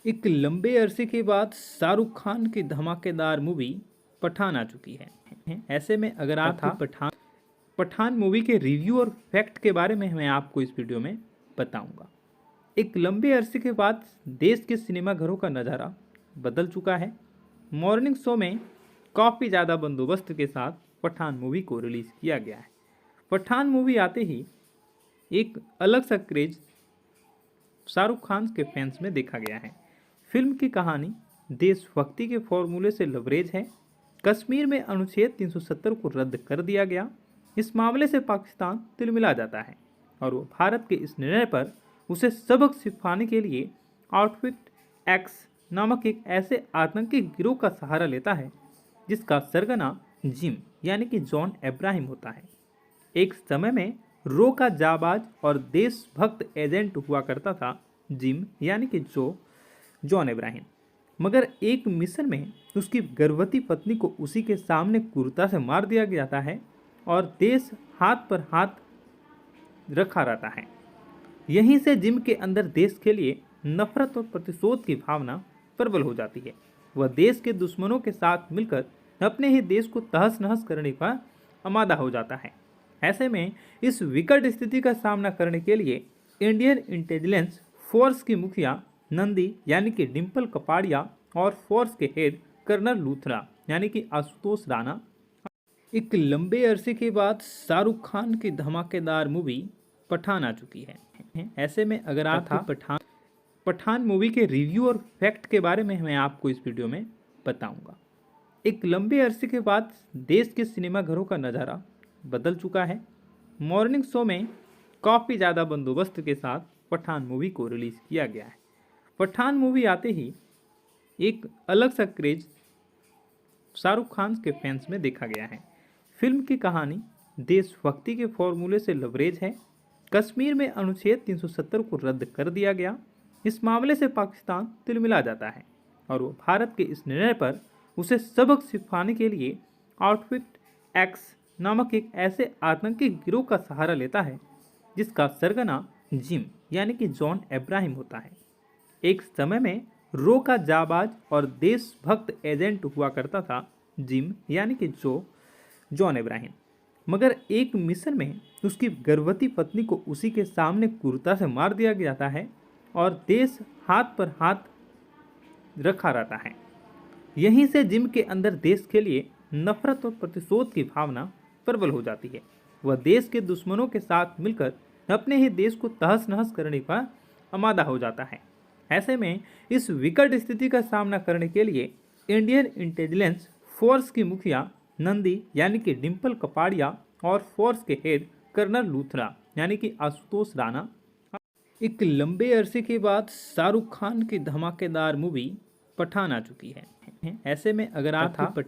एक लंबे अरसे के बाद शाहरुख खान की धमाकेदार मूवी पठान आ चुकी है। ऐसे में अगर आप पठान मूवी के रिव्यू और फैक्ट के बारे में मैं आपको इस वीडियो में बताऊंगा। एक लंबे अरसे के बाद देश के सिनेमाघरों का नज़ारा बदल चुका है। मॉर्निंग शो में काफ़ी ज़्यादा बंदोबस्त के साथ पठान मूवी को रिलीज़ किया गया है। पठान मूवी आते ही एक अलग सा क्रेज शाहरुख खान के फैंस में देखा गया है। फिल्म की कहानी देशभक्ति के फॉर्मूले से लबरेज है। कश्मीर में अनुच्छेद 370 को रद्द कर दिया गया। इस मामले से पाकिस्तान तिलमिला जाता है और वो भारत के इस निर्णय पर उसे सबक सिखाने के लिए आउटफिट एक्स नामक एक ऐसे आतंकी गिरोह का सहारा लेता है जिसका सरगना जिम यानी कि जॉन अब्राहम होता है। एक समय में रो का जाबाज और देशभक्त एजेंट हुआ करता था जिम यानी कि जॉन अब्राहम, मगर एक मिशन में उसकी गर्भवती पत्नी को उसी के सामने क्रूरता से मार दिया जाता है और देश हाथ पर हाथ रखा रहता है। यहीं से जिम के अंदर देश के लिए नफरत और प्रतिशोध की भावना प्रबल हो जाती है। वह देश के दुश्मनों के साथ मिलकर अपने ही देश को तहस नहस करने का आमादा हो जाता है। ऐसे में इस विकट स्थिति का सामना करने के लिए इंडियन इंटेलिजेंस फोर्स की मुखिया नंदी यानी कि डिम्पल कपाड़िया और फोर्स के हेड कर्नल लूथरा यानी कि आशुतोष राणा एक लंबे अरसे के बाद शाहरुख खान की धमाकेदार मूवी पठान आ चुकी है। ऐसे में अगर आप पठान मूवी के रिव्यू और फैक्ट के बारे में मैं आपको इस वीडियो में बताऊंगा। एक लंबे अरसे के बाद देश के सिनेमाघरों का नज़ारा बदल चुका है। मॉर्निंग शो में काफ़ी ज़्यादा बंदोबस्त के साथ पठान मूवी को रिलीज़ किया गया है। पठान मूवी आते ही एक अलग सा क्रेज शाहरुख खान के फैंस में देखा गया है। फिल्म की कहानी देशभक्ति के फॉर्मूले से लबरेज है। कश्मीर में अनुच्छेद 370 को रद्द कर दिया गया। इस मामले से पाकिस्तान तिलमिला जाता है और वो भारत के इस निर्णय पर उसे सबक सिखाने के लिए आउटफिट एक्स नामक एक ऐसे आतंकी गिरोह का सहारा लेता है जिसका सरगना जिम यानी कि जॉन अब्राहम होता है। एक समय में रो का जाबाज और देशभक्त एजेंट हुआ करता था जिम यानी कि जॉन अब्राहम, मगर एक मिशन में उसकी गर्भवती पत्नी को उसी के सामने क्रूरता से मार दिया जाता है और देश हाथ पर हाथ रखा रहता है। यहीं से जिम के अंदर देश के लिए नफरत और प्रतिशोध की भावना प्रबल हो जाती है। वह देश के दुश्मनों के साथ मिलकर अपने ही देश को तहस नहस करने का आमादा हो जाता है। ऐसे में इस विकट स्थिति का सामना करने के लिए इंडियन इंटेलिजेंस फोर्स की मुखिया नंदी यानी कि डिम्पल कपाड़िया और फोर्स के हेड कर्नल लूथरा यानी कि आशुतोष राणा एक लंबे अरसे के बाद शाहरुख खान की धमाकेदार मूवी पठान आ चुकी है। ऐसे में अगर आप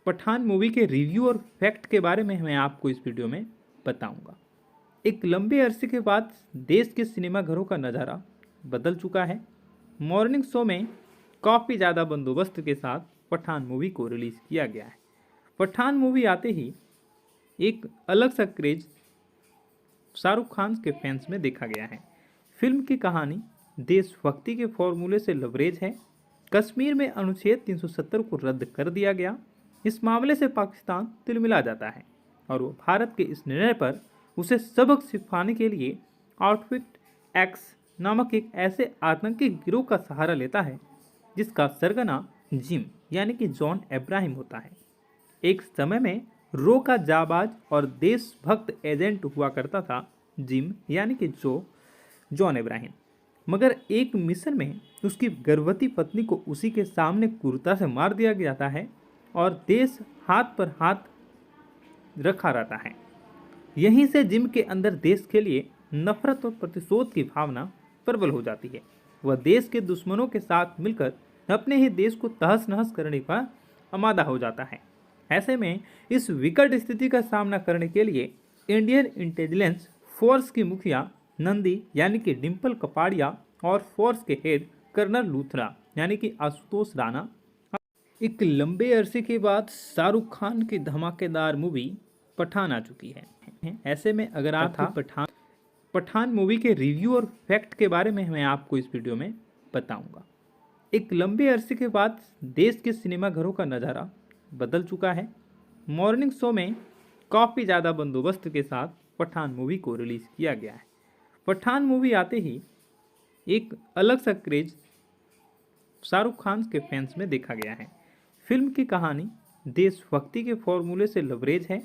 पठान मूवी के रिव्यू और फैक्ट के बारे में मैं आपको इस वीडियो में बताऊंगा। एक लंबे अरसे के बाद देश के सिनेमाघरों का नज़ारा बदल चुका है। मॉर्निंग शो में काफ़ी ज़्यादा बंदोबस्त के साथ पठान मूवी को रिलीज़ किया गया है। पठान मूवी आते ही एक अलग सा क्रेज शाहरुख खान के फैंस में देखा गया है। फिल्म की कहानी देशभक्ति के फॉर्मूले से लबरेज है। कश्मीर में अनुच्छेद 370 को रद्द कर दिया गया। इस मामले से पाकिस्तान तिलमिला जाता है और वो भारत के इस निर्णय पर उसे सबक सिखाने के लिए आउटफिट एक्स नामक एक ऐसे आतंकी गिरोह का सहारा लेता है जिसका सरगना जिम यानी कि जॉन अब्राहम होता है। एक समय में रो का जाबाज और देशभक्त एजेंट हुआ करता था जिम यानी कि जॉन अब्राहम, मगर एक मिशन में उसकी गर्भवती पत्नी को उसी के सामने क्रूरता से मार दिया जाता है और देश हाथ पर हाथ रखा रहता है। यहीं से जिम के अंदर देश के लिए नफरत और प्रतिशोध की भावना प्रबल हो जाती है। वह देश के दुश्मनों के साथ मिलकर अपने ही देश को तहस नहस करने का आमादा हो जाता है। ऐसे में इस विकट स्थिति का सामना करने के लिए इंडियन इंटेलिजेंस फोर्स की मुखिया नंदी यानी कि डिम्पल कपाड़िया और फोर्स के हेड कर्नल लूथरा यानी कि आशुतोष राणा एक लंबे अरसे के बाद शाहरुख खान की धमाकेदार मूवी पठान आ चुकी है। ऐसे में अगर आप पठान मूवी के रिव्यू और फैक्ट के बारे में मैं आपको इस वीडियो में बताऊंगा। एक लंबे अरसे के बाद देश के सिनेमाघरों का नज़ारा बदल चुका है। मॉर्निंग शो में काफ़ी ज़्यादा बंदोबस्त के साथ पठान मूवी को रिलीज़ किया गया है। पठान मूवी आते ही एक अलग सा क्रेज शाहरुख खान के फैंस में देखा गया है। फिल्म की कहानी देशभक्ति के फॉर्मूले से लबरेज है।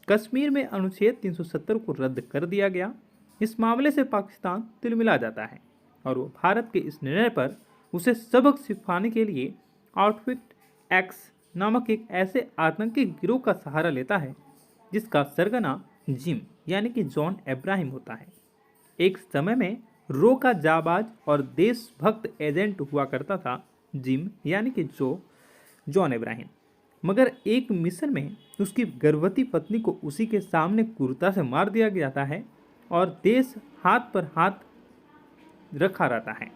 कश्मीर में अनुच्छेद 370 को रद्द कर दिया गया। इस मामले से पाकिस्तान तिलमिला जाता है और वो भारत के इस निर्णय पर उसे सबक सिखाने के लिए आउटफिट एक्स नामक एक ऐसे आतंकी गिरोह का सहारा लेता है जिसका सरगना जिम यानी कि जॉन अब्राहम होता है। एक समय में रो का जाबाज और देशभक्त एजेंट हुआ करता था जिम यानी कि जॉन अब्राहम, मगर एक मिशन में उसकी गर्भवती पत्नी को उसी के सामने क्रूरता से मार दिया जाता है और देश हाथ पर हाथ रखा रहता है।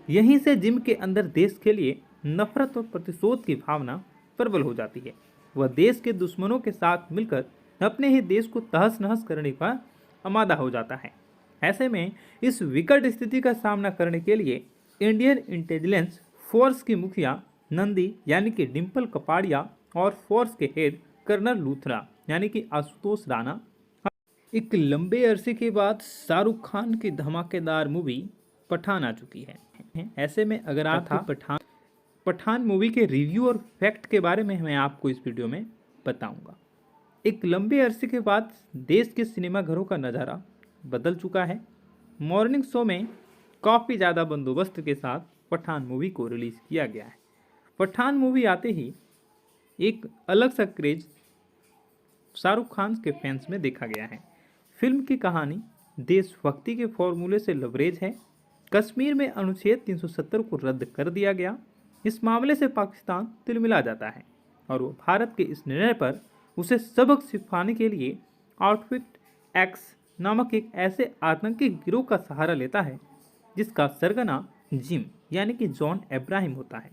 यहीं से जिम के अंदर देश के लिए नफरत और प्रतिशोध की भावना प्रबल हो जाती है। वह देश के दुश्मनों के साथ मिलकर अपने ही देश को तहस नहस करने का आमादा हो जाता है। ऐसे में इस विकट स्थिति का सामना करने के लिए इंडियन इंटेलिजेंस फोर्स की मुखिया नंदी यानी कि डिम्पल कपाड़िया और फोर्स के हेड कर्नल लूथरा यानी कि आशुतोष राणा एक लंबे अरसे के बाद शाहरुख खान की धमाकेदार मूवी पठान आ चुकी है। ऐसे में अगर आप पठान मूवी के रिव्यू और फैक्ट के बारे में मैं आपको इस वीडियो में बताऊंगा। एक लंबे अरसे के बाद देश के सिनेमाघरों का नज़ारा बदल चुका है। मॉर्निंग शो में काफ़ी ज़्यादा बंदोबस्त के साथ पठान मूवी को रिलीज़ किया गया है। पठान मूवी आते ही एक अलग सा क्रेज शाहरुख खान के फैंस में देखा गया है। फिल्म की कहानी देशभक्ति के फॉर्मूले से लबरेज है। कश्मीर में अनुच्छेद 370 को रद्द कर दिया गया। इस मामले से पाकिस्तान तिलमिला जाता है और वो भारत के इस निर्णय पर उसे सबक सिखाने के लिए आउटफिट एक्स नामक एक ऐसे आतंकी गिरोह का सहारा लेता है जिसका सरगना जिम यानी कि जॉन अब्राहम होता है।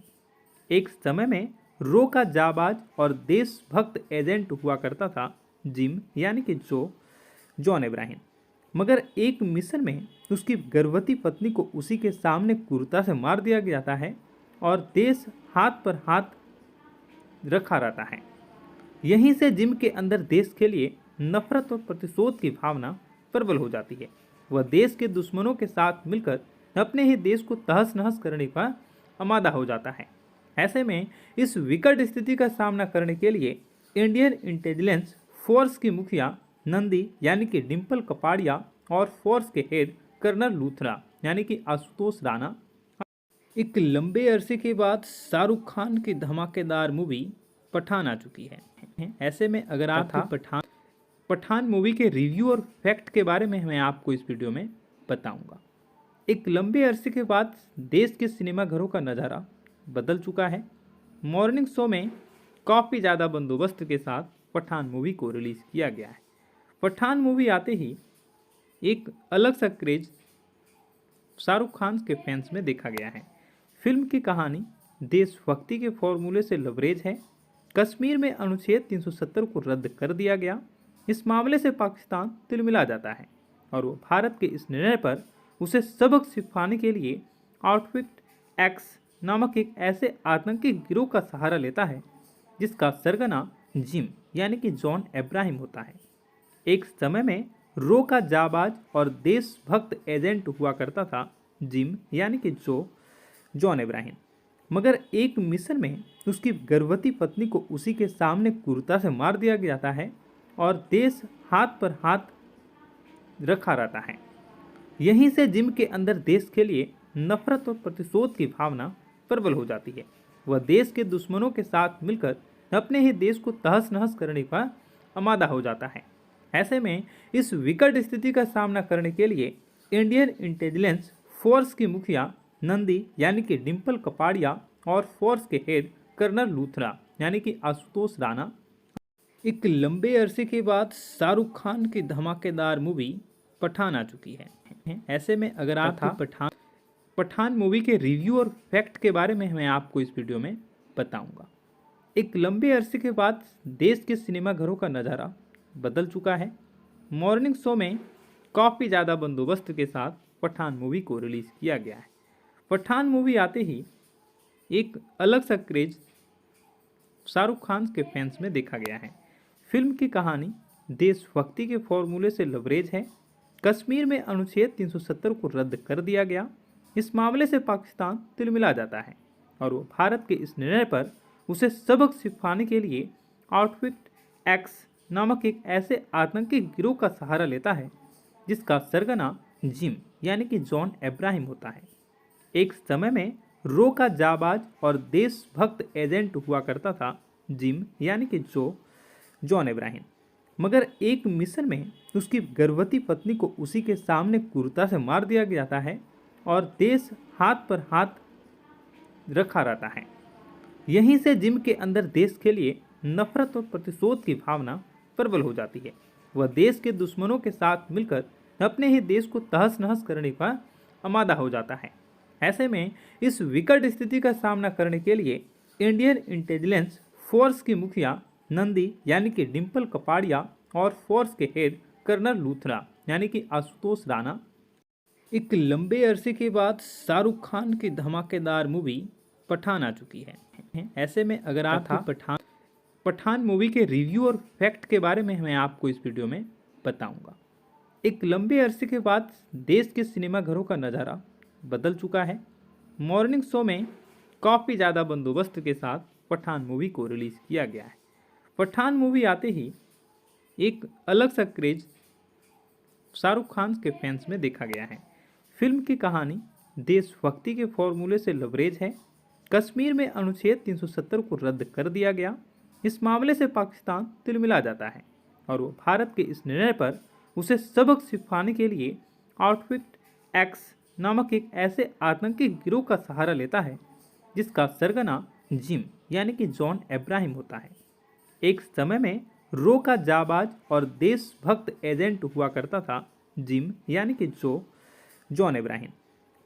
एक समय में रो का जाबाज और देशभक्त एजेंट हुआ करता था जिम यानी कि जॉन अब्राहम, मगर एक मिशन में उसकी गर्भवती पत्नी को उसी के सामने क्रूरता से मार दिया जाता है और देश हाथ पर हाथ रखा रहता है। यहीं से जिम के अंदर देश के लिए नफरत और प्रतिशोध की भावना प्रबल हो जाती है। वह देश के दुश्मनों के साथ मिलकर अपने ही देश को तहस नहस करने का आमादा हो जाता है। ऐसे में इस विकट स्थिति का सामना करने के लिए इंडियन इंटेलिजेंस फोर्स की मुखिया नंदी यानी कि डिम्पल कपाड़िया और फोर्स के हेड कर्नल लूथरा यानी कि आशुतोष राणा एक लंबे अरसे के बाद शाहरुख खान की धमाकेदार मूवी पठान आ चुकी है। ऐसे में अगर आप पठान मूवी के रिव्यू और फैक्ट के बारे में मैं आपको इस वीडियो में बताऊंगा। एक लंबे अरसे के बाद देश के सिनेमाघरों का नज़ारा बदल चुका है। मॉर्निंग शो में काफ़ी ज़्यादा बंदोबस्त के साथ पठान मूवी को रिलीज़ किया गया है। पठान मूवी आते ही एक अलग सा क्रेज शाहरुख खान के फैंस में देखा गया है। फिल्म की कहानी देशभक्ति के फॉर्मूले से लबरेज है। कश्मीर में अनुच्छेद 370 को रद्द कर दिया गया। इस मामले से पाकिस्तान तिलमिला जाता है और वो भारत के इस निर्णय पर उसे सबक सिखाने के लिए आउटफिट एक्स नामक एक ऐसे आतंकी गिरोह का सहारा लेता है जिसका सरगना जिम यानी कि जॉन अब्राहम होता है। एक समय में रो का जाबाज और देशभक्त एजेंट हुआ करता था जिम यानी कि जॉन अब्राहम, मगर एक मिशन में उसकी गर्भवती पत्नी को उसी के सामने क्रूरता से मार दिया जाता है और देश हाथ पर हाथ रखा रहता है। यहीं से जिम के अंदर देश के लिए नफरत और प्रतिशोध की भावना प्रबल हो जाती है। वह देश के दुश्मनों के साथ मिलकर अपने ही देश को तहस नहस करने का आमादा हो जाता है। ऐसे में इस विकट स्थिति का सामना करने के लिए इंडियन इंटेलिजेंस फोर्स की मुखिया नंदी यानी कि डिम्पल कपाड़िया और फोर्स के हेड कर्नल लूथरा यानी कि आशुतोष राणा एक लंबे अरसे के बाद शाहरुख खान की धमाकेदार मूवी पठान आ चुकी है। ऐसे में अगर आप पठान मूवी के रिव्यू और फैक्ट के बारे में मैं आपको इस वीडियो में बताऊंगा। एक लंबे अरसे के बाद देश के सिनेमाघरों का नज़ारा बदल चुका है। मॉर्निंग शो में काफ़ी ज़्यादा बंदोबस्त के साथ पठान मूवी को रिलीज़ किया गया है। पठान मूवी आते ही एक अलग सा क्रेज शाहरुख खान के फैंस में देखा गया है। फिल्म की कहानी देशभक्ति के फॉर्मूले से लबरेज है। कश्मीर में अनुच्छेद 370 को रद्द कर दिया गया। इस मामले से पाकिस्तान तिलमिला जाता है और वो भारत के इस निर्णय पर उसे सबक सिखाने के लिए आउटफिट एक्स नामक एक ऐसे आतंकी गिरोह का सहारा लेता है जिसका सरगना जिम यानी कि जॉन इब्राहिम होता है। एक समय में रो का जाबाज और देशभक्त एजेंट हुआ करता था जिम यानी कि जॉन इब्राहिम, मगर एक मिशन में उसकी गर्भवती पत्नी को उसी के सामने क्रूरता से मार दिया जाता है और देश हाथ पर हाथ रखा रहता है। यहीं से जिम के अंदर देश के लिए नफरत और प्रतिशोध की भावना प्रबल हो जाती है। वह देश के दुश्मनों के साथ मिलकर अपने ही देश को तहस नहस करने का आमादा हो जाता है। ऐसे में इस विकट स्थिति का सामना करने के लिए इंडियन इंटेलिजेंस फोर्स की मुखिया नंदी यानी कि डिम्पल कपाड़िया और फोर्स के हेड कर्नल लूथरा यानी कि आशुतोष राणा एक लंबे अरसे के बाद शाहरुख खान की धमाकेदार मूवी पठान आ चुकी है। ऐसे में अगर आप पठान मूवी के रिव्यू और फैक्ट के बारे में मैं आपको इस वीडियो में बताऊंगा। एक लंबे अरसे के बाद देश के सिनेमाघरों का नज़ारा बदल चुका है। मॉर्निंग शो में काफ़ी ज़्यादा बंदोबस्त के साथ पठान मूवी को रिलीज़ किया गया है। पठान मूवी आते ही एक अलग सा क्रेज शाहरुख खान के फैंस में देखा गया है। फिल्म की कहानी देशभक्ति के फॉर्मूले से लबरेज है। कश्मीर में अनुच्छेद 370 को रद्द कर दिया गया। इस मामले से पाकिस्तान तिलमिला जाता है और वो भारत के इस निर्णय पर उसे सबक सिखाने के लिए आउटफिट एक्स नामक एक ऐसे आतंकी गिरोह का सहारा लेता है जिसका सरगना जिम यानी कि जॉन इब्राहिम होता है। एक समय में रो का जाबाज और देशभक्त एजेंट हुआ करता था जिम यानी कि जॉन इब्राहिम,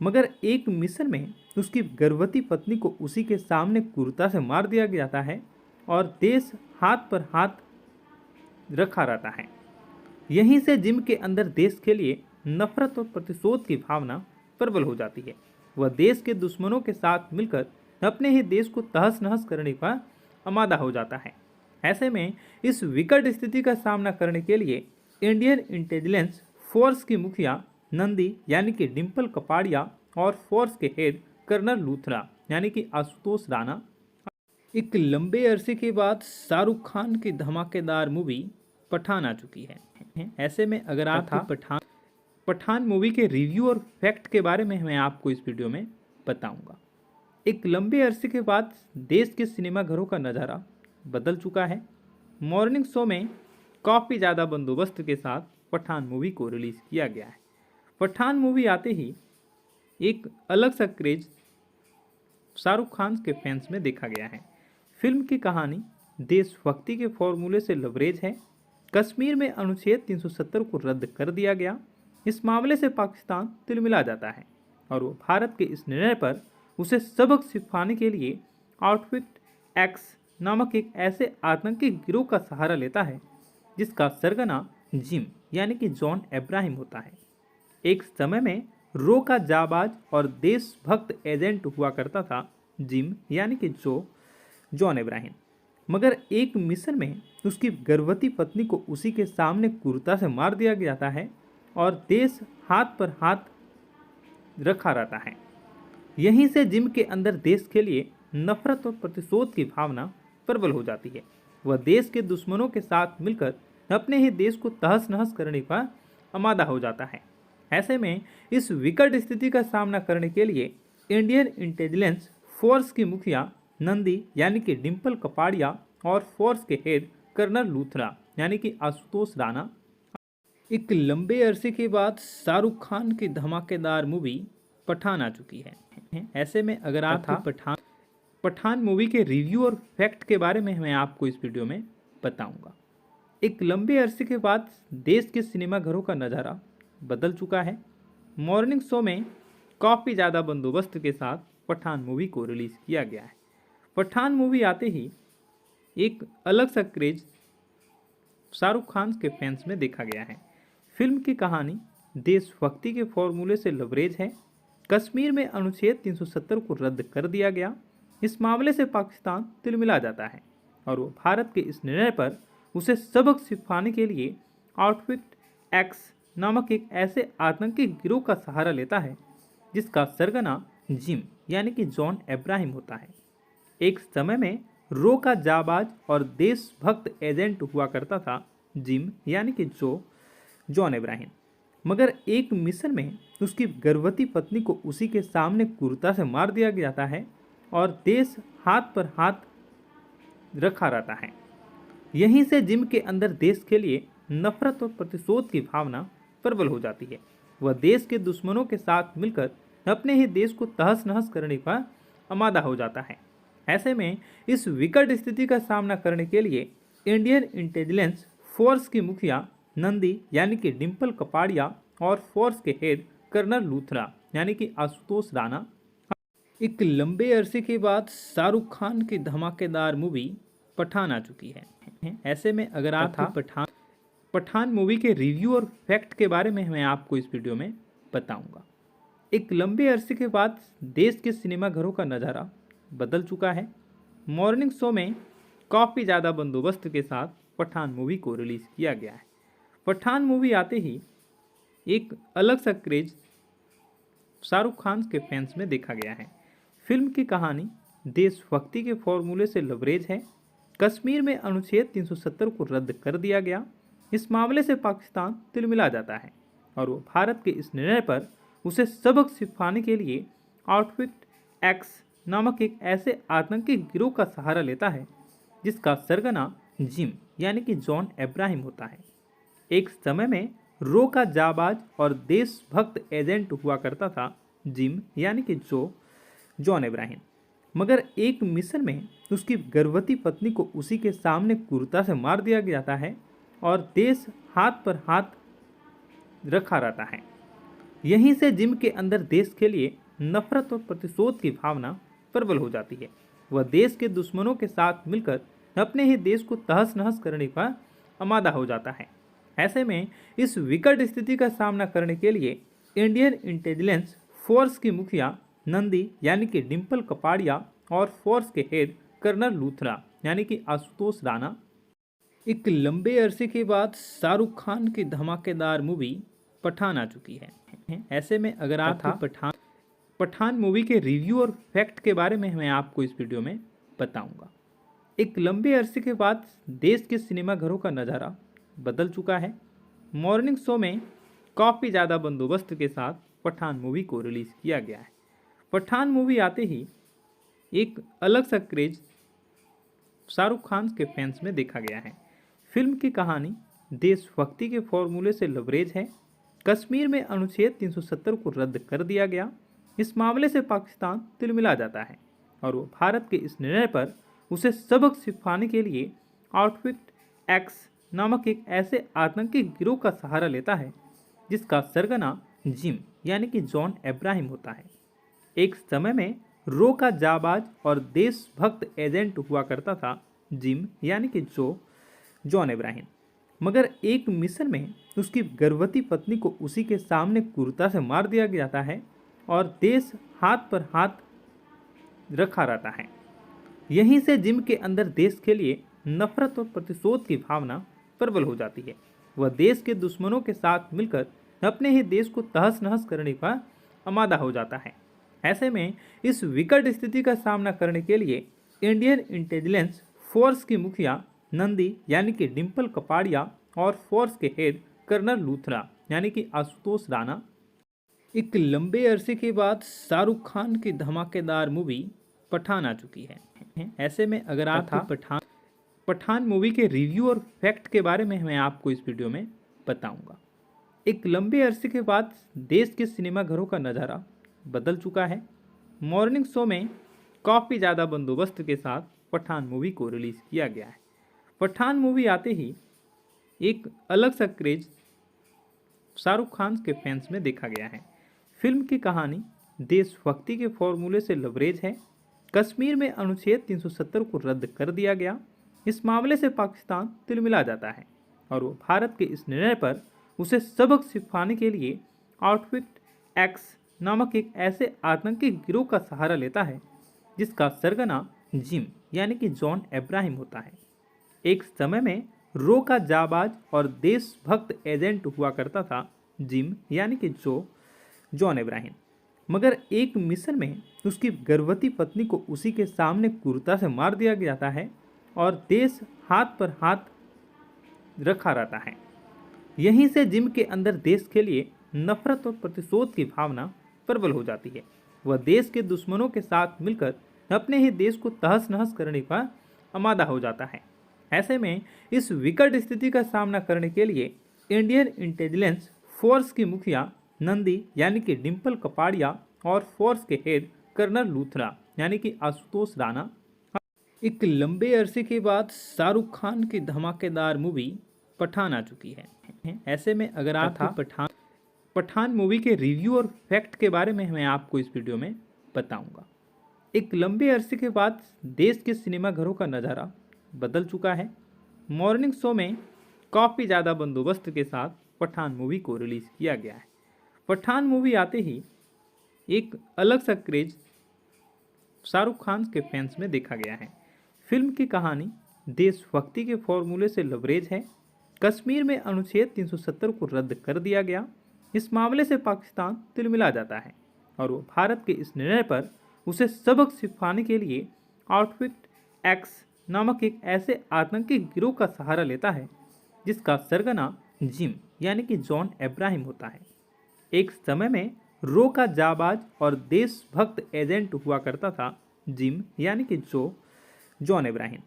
मगर एक मिशन में उसकी गर्भवती पत्नी को उसी के सामने क्रूरता से मार दिया जाता है और देश हाथ पर हाथ रखा रहता है। यहीं से जिम के अंदर देश के लिए नफरत और प्रतिशोध की भावना प्रबल हो जाती है। वह देश के दुश्मनों के साथ मिलकर अपने ही देश को तहस नहस करने का आमादा हो जाता है। ऐसे में इस विकट स्थिति का सामना करने के लिए इंडियन इंटेलिजेंस फोर्स की मुखिया नंदी यानी कि डिम्पल कपाड़िया और फोर्स के हेड कर्नल लूथरा यानी कि आशुतोष राणा एक लंबे अरसे के बाद शाहरुख खान की धमाकेदार मूवी पठान आ चुकी है। ऐसे में अगर आप पठान मूवी के रिव्यू और फैक्ट के बारे में मैं आपको इस वीडियो में बताऊंगा। एक लंबे अरसे के बाद देश के सिनेमाघरों का नज़ारा बदल चुका है। मॉर्निंग शो में काफ़ी ज़्यादा बंदोबस्त के साथ पठान मूवी को रिलीज़ किया गया है। पठान मूवी आते ही एक अलग सा क्रेज शाहरुख खान के फैंस में देखा गया है। फिल्म की कहानी देशभक्ति के फॉर्मूले से लबरेज है। कश्मीर में अनुच्छेद 370 को रद्द कर दिया गया। इस मामले से पाकिस्तान तिलमिला जाता है और वो भारत के इस निर्णय पर उसे सबक सिखाने के लिए आउटफिट एक्स नामक एक ऐसे आतंकी गिरोह का सहारा लेता है जिसका सरगना जिम यानी कि जॉन इब्राहिम होता है। एक समय में रो का जाबाज और देशभक्त एजेंट हुआ करता था जिम यानी कि जॉन इब्राहिम, मगर एक मिशन में उसकी गर्भवती पत्नी को उसी के सामने क्रूरता से मार दिया जाता है और देश हाथ पर हाथ रखा रहता है। यहीं से जिम के अंदर देश के लिए नफरत और प्रतिशोध की भावना प्रबल हो जाती है। वह देश के दुश्मनों के साथ मिलकर अपने ही देश को तहस नहस करने का आमादा हो जाता है। ऐसे में इस विकट स्थिति का सामना करने के लिए इंडियन इंटेलिजेंस फोर्स की मुखिया नंदी यानी कि डिम्पल कपाड़िया और फोर्स के हेड कर्नल लूथरा यानी कि आशुतोष राणा एक लंबे अरसे के बाद शाहरुख खान की धमाकेदार मूवी पठान आ चुकी है। ऐसे में अगर आप पठान मूवी के रिव्यू और फैक्ट के बारे में मैं आपको इस वीडियो में बताऊंगा। एक लंबे अरसे के बाद देश के सिनेमाघरों का नज़ारा बदल चुका है। मॉर्निंग शो में काफ़ी ज़्यादा बंदोबस्त के साथ पठान मूवी को रिलीज़ किया गया है। पठान मूवी आते ही एक अलग सा क्रेज शाहरुख खान के फैंस में देखा गया है। फिल्म की कहानी देशभक्ति के फॉर्मूले से लबरेज है। कश्मीर में अनुच्छेद 370 को रद्द कर दिया गया। इस मामले से पाकिस्तान तिलमिला जाता है और वो भारत के इस निर्णय पर उसे सबक सिखाने के लिए आउटफिट एक्स नामक एक ऐसे आतंकी गिरोह का सहारा लेता है जिसका सरगना जिम यानी कि जॉन अब्राहम होता है। एक समय में रो का जाबाज और देशभक्त एजेंट हुआ करता था जिम यानी कि जॉन अब्राहम, मगर एक मिशन में उसकी गर्भवती पत्नी को उसी के सामने क्रूरता से मार दिया जाता है और देश हाथ पर हाथ रखा रहता है। यहीं से जिम के अंदर देश के लिए नफरत और प्रतिशोध की भावना प्रबल हो जाती है। वह देश के दुश्मनों के साथ मिलकर अपने ही देश को तहस नहस करने का आमादा हो जाता है। ऐसे में इस विकट स्थिति का सामना करने के लिए इंडियन इंटेलिजेंस फोर्स की मुखिया नंदी यानी कि डिम्पल कपाड़िया और फोर्स के हेड कर्नल लूथरा यानी कि आशुतोष राणा एक लंबे अरसे के बाद शाहरुख खान की धमाकेदार मूवी पठान आ चुकी है। ऐसे में अगर आप पठान मूवी के रिव्यू और फैक्ट के बारे में मैं आपको इस वीडियो में बताऊंगा। एक लंबे अरसे के बाद देश के सिनेमाघरों का नज़ारा बदल चुका है। मॉर्निंग शो में काफ़ी ज़्यादा बंदोबस्त के साथ पठान मूवी को रिलीज़ किया गया है। पठान मूवी आते ही एक अलग सा क्रेज शाहरुख खान के फैंस में देखा गया है। फिल्म की कहानी देशभक्ति के फॉर्मूले से लबरेज है। कश्मीर में अनुच्छेद 370 को रद्द कर दिया गया। इस मामले से पाकिस्तान तिलमिला जाता है और वो भारत के इस निर्णय पर उसे सबक सिखाने के लिए आउटफिट एक्स नामक एक ऐसे आतंकी गिरोह का सहारा लेता है जिसका सरगना जिम यानी कि जॉन अब्राहम होता है। एक समय में रो का जाबाज और देशभक्त एजेंट हुआ करता था जिम यानी कि जॉन अब्राहम, मगर एक मिशन में उसकी गर्भवती पत्नी को उसी के सामने क्रूरता से मार दिया जाता है और देश हाथ पर हाथ रखा रहता है। यहीं से जिम के अंदर देश के लिए नफरत और प्रतिशोध की भावना प्रबल हो जाती है। वह देश के दुश्मनों के साथ मिलकर अपने ही देश को तहस नहस करने का आमादा हो जाता है। ऐसे में इस विकट स्थिति का सामना करने के लिए इंडियन इंटेलिजेंस फोर्स की मुखिया नंदी यानी कि डिम्पल कपाड़िया और फोर्स के हेड कर्नल लूथरा यानी कि आशुतोष राणा एक लंबे अरसे के बाद शाहरुख खान की धमाकेदार मूवी पठान आ चुकी है। ऐसे में अगर आप पठान मूवी के रिव्यू और फैक्ट के बारे में मैं आपको इस वीडियो में बताऊंगा। एक लंबे अरसे के बाद देश के सिनेमाघरों का नज़ारा बदल चुका है। मॉर्निंग शो में काफ़ी ज़्यादा बंदोबस्त के साथ पठान मूवी को रिलीज़ किया गया है। पठान मूवी आते ही एक अलग सा क्रेज शाहरुख खान के फैंस में देखा गया है। फिल्म की कहानी देशभक्ति के फॉर्मूले से लबरेज है। कश्मीर में अनुच्छेद 370 को रद्द कर दिया गया। इस मामले से पाकिस्तान तिलमिला जाता है और वो भारत के इस निर्णय पर उसे सबक सिखाने के लिए आउटफिट एक्स नामक एक ऐसे आतंकी गिरोह का सहारा लेता है जिसका सरगना जिम यानी कि जॉन अब्राहम होता है। एक समय में रो का जाबाज और देशभक्त एजेंट हुआ करता था जिम यानी कि जॉन अब्राहम, मगर एक मिशन में उसकी गर्भवती पत्नी को उसी के सामने क्रूरता से मार दिया जाता है और देश हाथ पर हाथ रखा रहता है। यहीं से जिम के अंदर देश के लिए नफरत और प्रतिशोध की भावना प्रबल हो जाती है। वह देश के दुश्मनों के साथ मिलकर अपने ही देश को तहस नहस करने का आमादा हो जाता है। ऐसे में इस विकट स्थिति का सामना करने के लिए इंडियन इंटेलिजेंस फोर्स की मुखिया नंदी यानी कि डिम्पल कपाड़िया और फोर्स के हेड कर्नल लूथरा यानी कि आशुतोष राणा एक लंबे अरसे के बाद शाहरुख खान की धमाकेदार मूवी पठान आ चुकी है। ऐसे में अगर आप पठान मूवी के रिव्यू और फैक्ट के बारे में मैं आपको इस वीडियो में बताऊंगा। एक लंबे अरसे के बाद देश के सिनेमाघरों का नज़ारा बदल चुका है। मॉर्निंग शो में काफ़ी ज़्यादा बंदोबस्त के साथ पठान मूवी को रिलीज़ किया गया है। पठान मूवी आते ही एक अलग सा क्रेज शाहरुख खान के फैंस में देखा गया है। फिल्म की कहानी देशभक्ति के फॉर्मूले से लबरेज है। कश्मीर में अनुच्छेद 370 को रद्द कर दिया गया। इस मामले से पाकिस्तान तिलमिला जाता है और वो भारत के इस निर्णय पर उसे सबक सिखाने के लिए आउटफिट एक्स नामक एक ऐसे आतंकी गिरोह का सहारा लेता है जिसका सरगना जिम यानी कि जॉन अब्राहम होता है। एक समय में रो का जाबाज और देशभक्त एजेंट हुआ करता था जिम यानी कि जॉन अब्राहम। मगर एक मिशन में उसकी गर्भवती पत्नी को उसी के सामने क्रूरता से मार दिया जाता है और देश हाथ पर हाथ रखा रहता है। यहीं से जिम के अंदर देश के लिए नफरत और प्रतिशोध की भावना प्रबल हो जाती है। वह देश के दुश्मनों के साथ मिलकर अपने ही देश को तहस नहस करने का आमादा हो जाता है। ऐसे में इस विकट स्थिति का सामना करने के लिए इंडियन इंटेलिजेंस फोर्स की मुखिया नंदी यानी कि डिम्पल कपाड़िया और फोर्स के हेड कर्नल लूथरा यानी कि आशुतोष राणा एक लंबे अरसे के बाद शाहरुख खान की धमाकेदार मूवी पठान आ चुकी है। ऐसे में अगर आप पठान मूवी के रिव्यू और फैक्ट के बारे में मैं आपको इस वीडियो में बताऊंगा। एक लंबे अरसे के बाद देश के सिनेमाघरों का नज़ारा बदल चुका है। मॉर्निंग शो में काफ़ी ज़्यादा बंदोबस्त के साथ पठान मूवी को रिलीज़ किया गया है। पठान मूवी आते ही एक अलग सा क्रेज शाहरुख खान के फैंस में देखा गया है। फिल्म की कहानी देशभक्ति के फॉर्मूले से लबरेज है। कश्मीर में अनुच्छेद 370 को रद्द कर दिया गया। इस मामले से पाकिस्तान तिलमिला जाता है और वो भारत के इस निर्णय पर उसे सबक सिखाने के लिए आउटफिट एक्स नामक एक ऐसे आतंकी गिरोह का सहारा लेता है जिसका सरगना जिम यानी कि जॉन अब्राहम होता है। एक समय में रो का जाबाज और देशभक्त एजेंट हुआ करता था जिम यानी कि जॉन अब्राहम।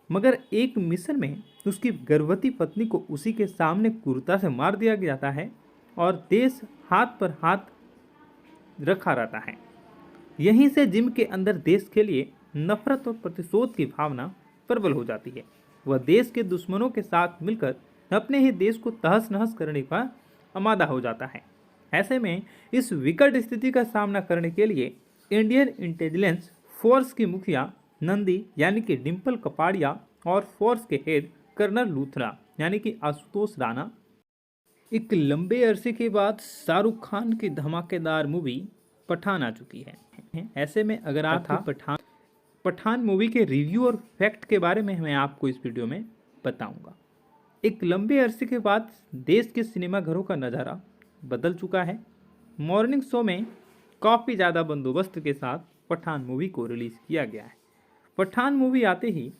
मगर एक मिशन में उसकी गर्भवती पत्नी को उसी के सामने क्रूरता से मार दिया जाता है और देश हाथ पर हाथ रखा रहता है। यहीं से जिम के अंदर देश के लिए नफरत और प्रतिशोध की भावना प्रबल हो जाती है। वह देश के दुश्मनों के साथ मिलकर अपने ही देश को तहस नहस करने का आमादा हो जाता है। ऐसे में इस विकट स्थिति का सामना करने के लिए इंडियन इंटेलिजेंस फोर्स की मुखिया नंदी यानी कि डिम्पल कपाड़िया और फोर्स के हेड कर्नल लूथरा यानी कि आशुतोष राणा एक लंबे अरसे के बाद शाहरुख खान की धमाकेदार मूवी पठान आ चुकी है। ऐसे में अगर आप पठान मूवी के रिव्यू और फैक्ट के बारे में मैं आपको इस वीडियो में बताऊंगा। एक लंबे अरसे के बाद देश के सिनेमाघरों का नज़ारा बदल चुका है। मॉर्निंग शो में काफ़ी ज़्यादा बंदोबस्त के साथ पठान मूवी को रिलीज़ किया गया है। पठान मूवी आते ही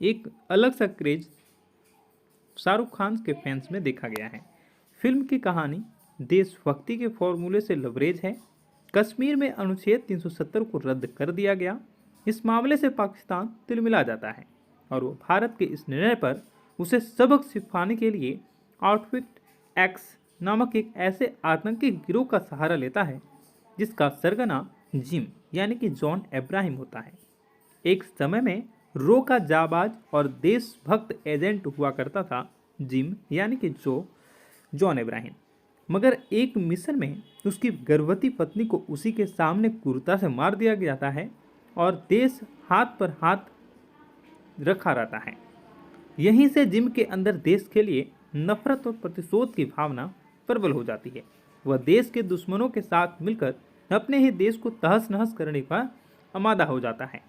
एक अलग सा क्रेज शाहरुख खान के फैंस में देखा गया है। फिल्म की कहानी देशभक्ति के फॉर्मूले से लबरेज है। कश्मीर में अनुच्छेद 370 को रद्द कर दिया गया। इस मामले से पाकिस्तान तिलमिला जाता है और वो भारत के इस निर्णय पर उसे सबक सिखाने के लिए आउटफिट एक्स नामक एक ऐसे आतंकी गिरोह का सहारा लेता है जिसका सरगना जिम यानी कि जॉन अब्राहम होता है। एक समय में रो का जाबाज और देशभक्त एजेंट हुआ करता था जिम यानी कि जॉन अब्राहम। मगर एक मिशन में उसकी गर्भवती पत्नी को उसी के सामने क्रूरता से मार दिया जाता है और देश हाथ पर हाथ रखा रहता है। यहीं से जिम के अंदर देश के लिए नफरत और प्रतिशोध की भावना प्रबल हो जाती है। वह देश के दुश्मनों के साथ मिलकर अपने ही देश को तहस नहस करने का आमादा हो जाता है।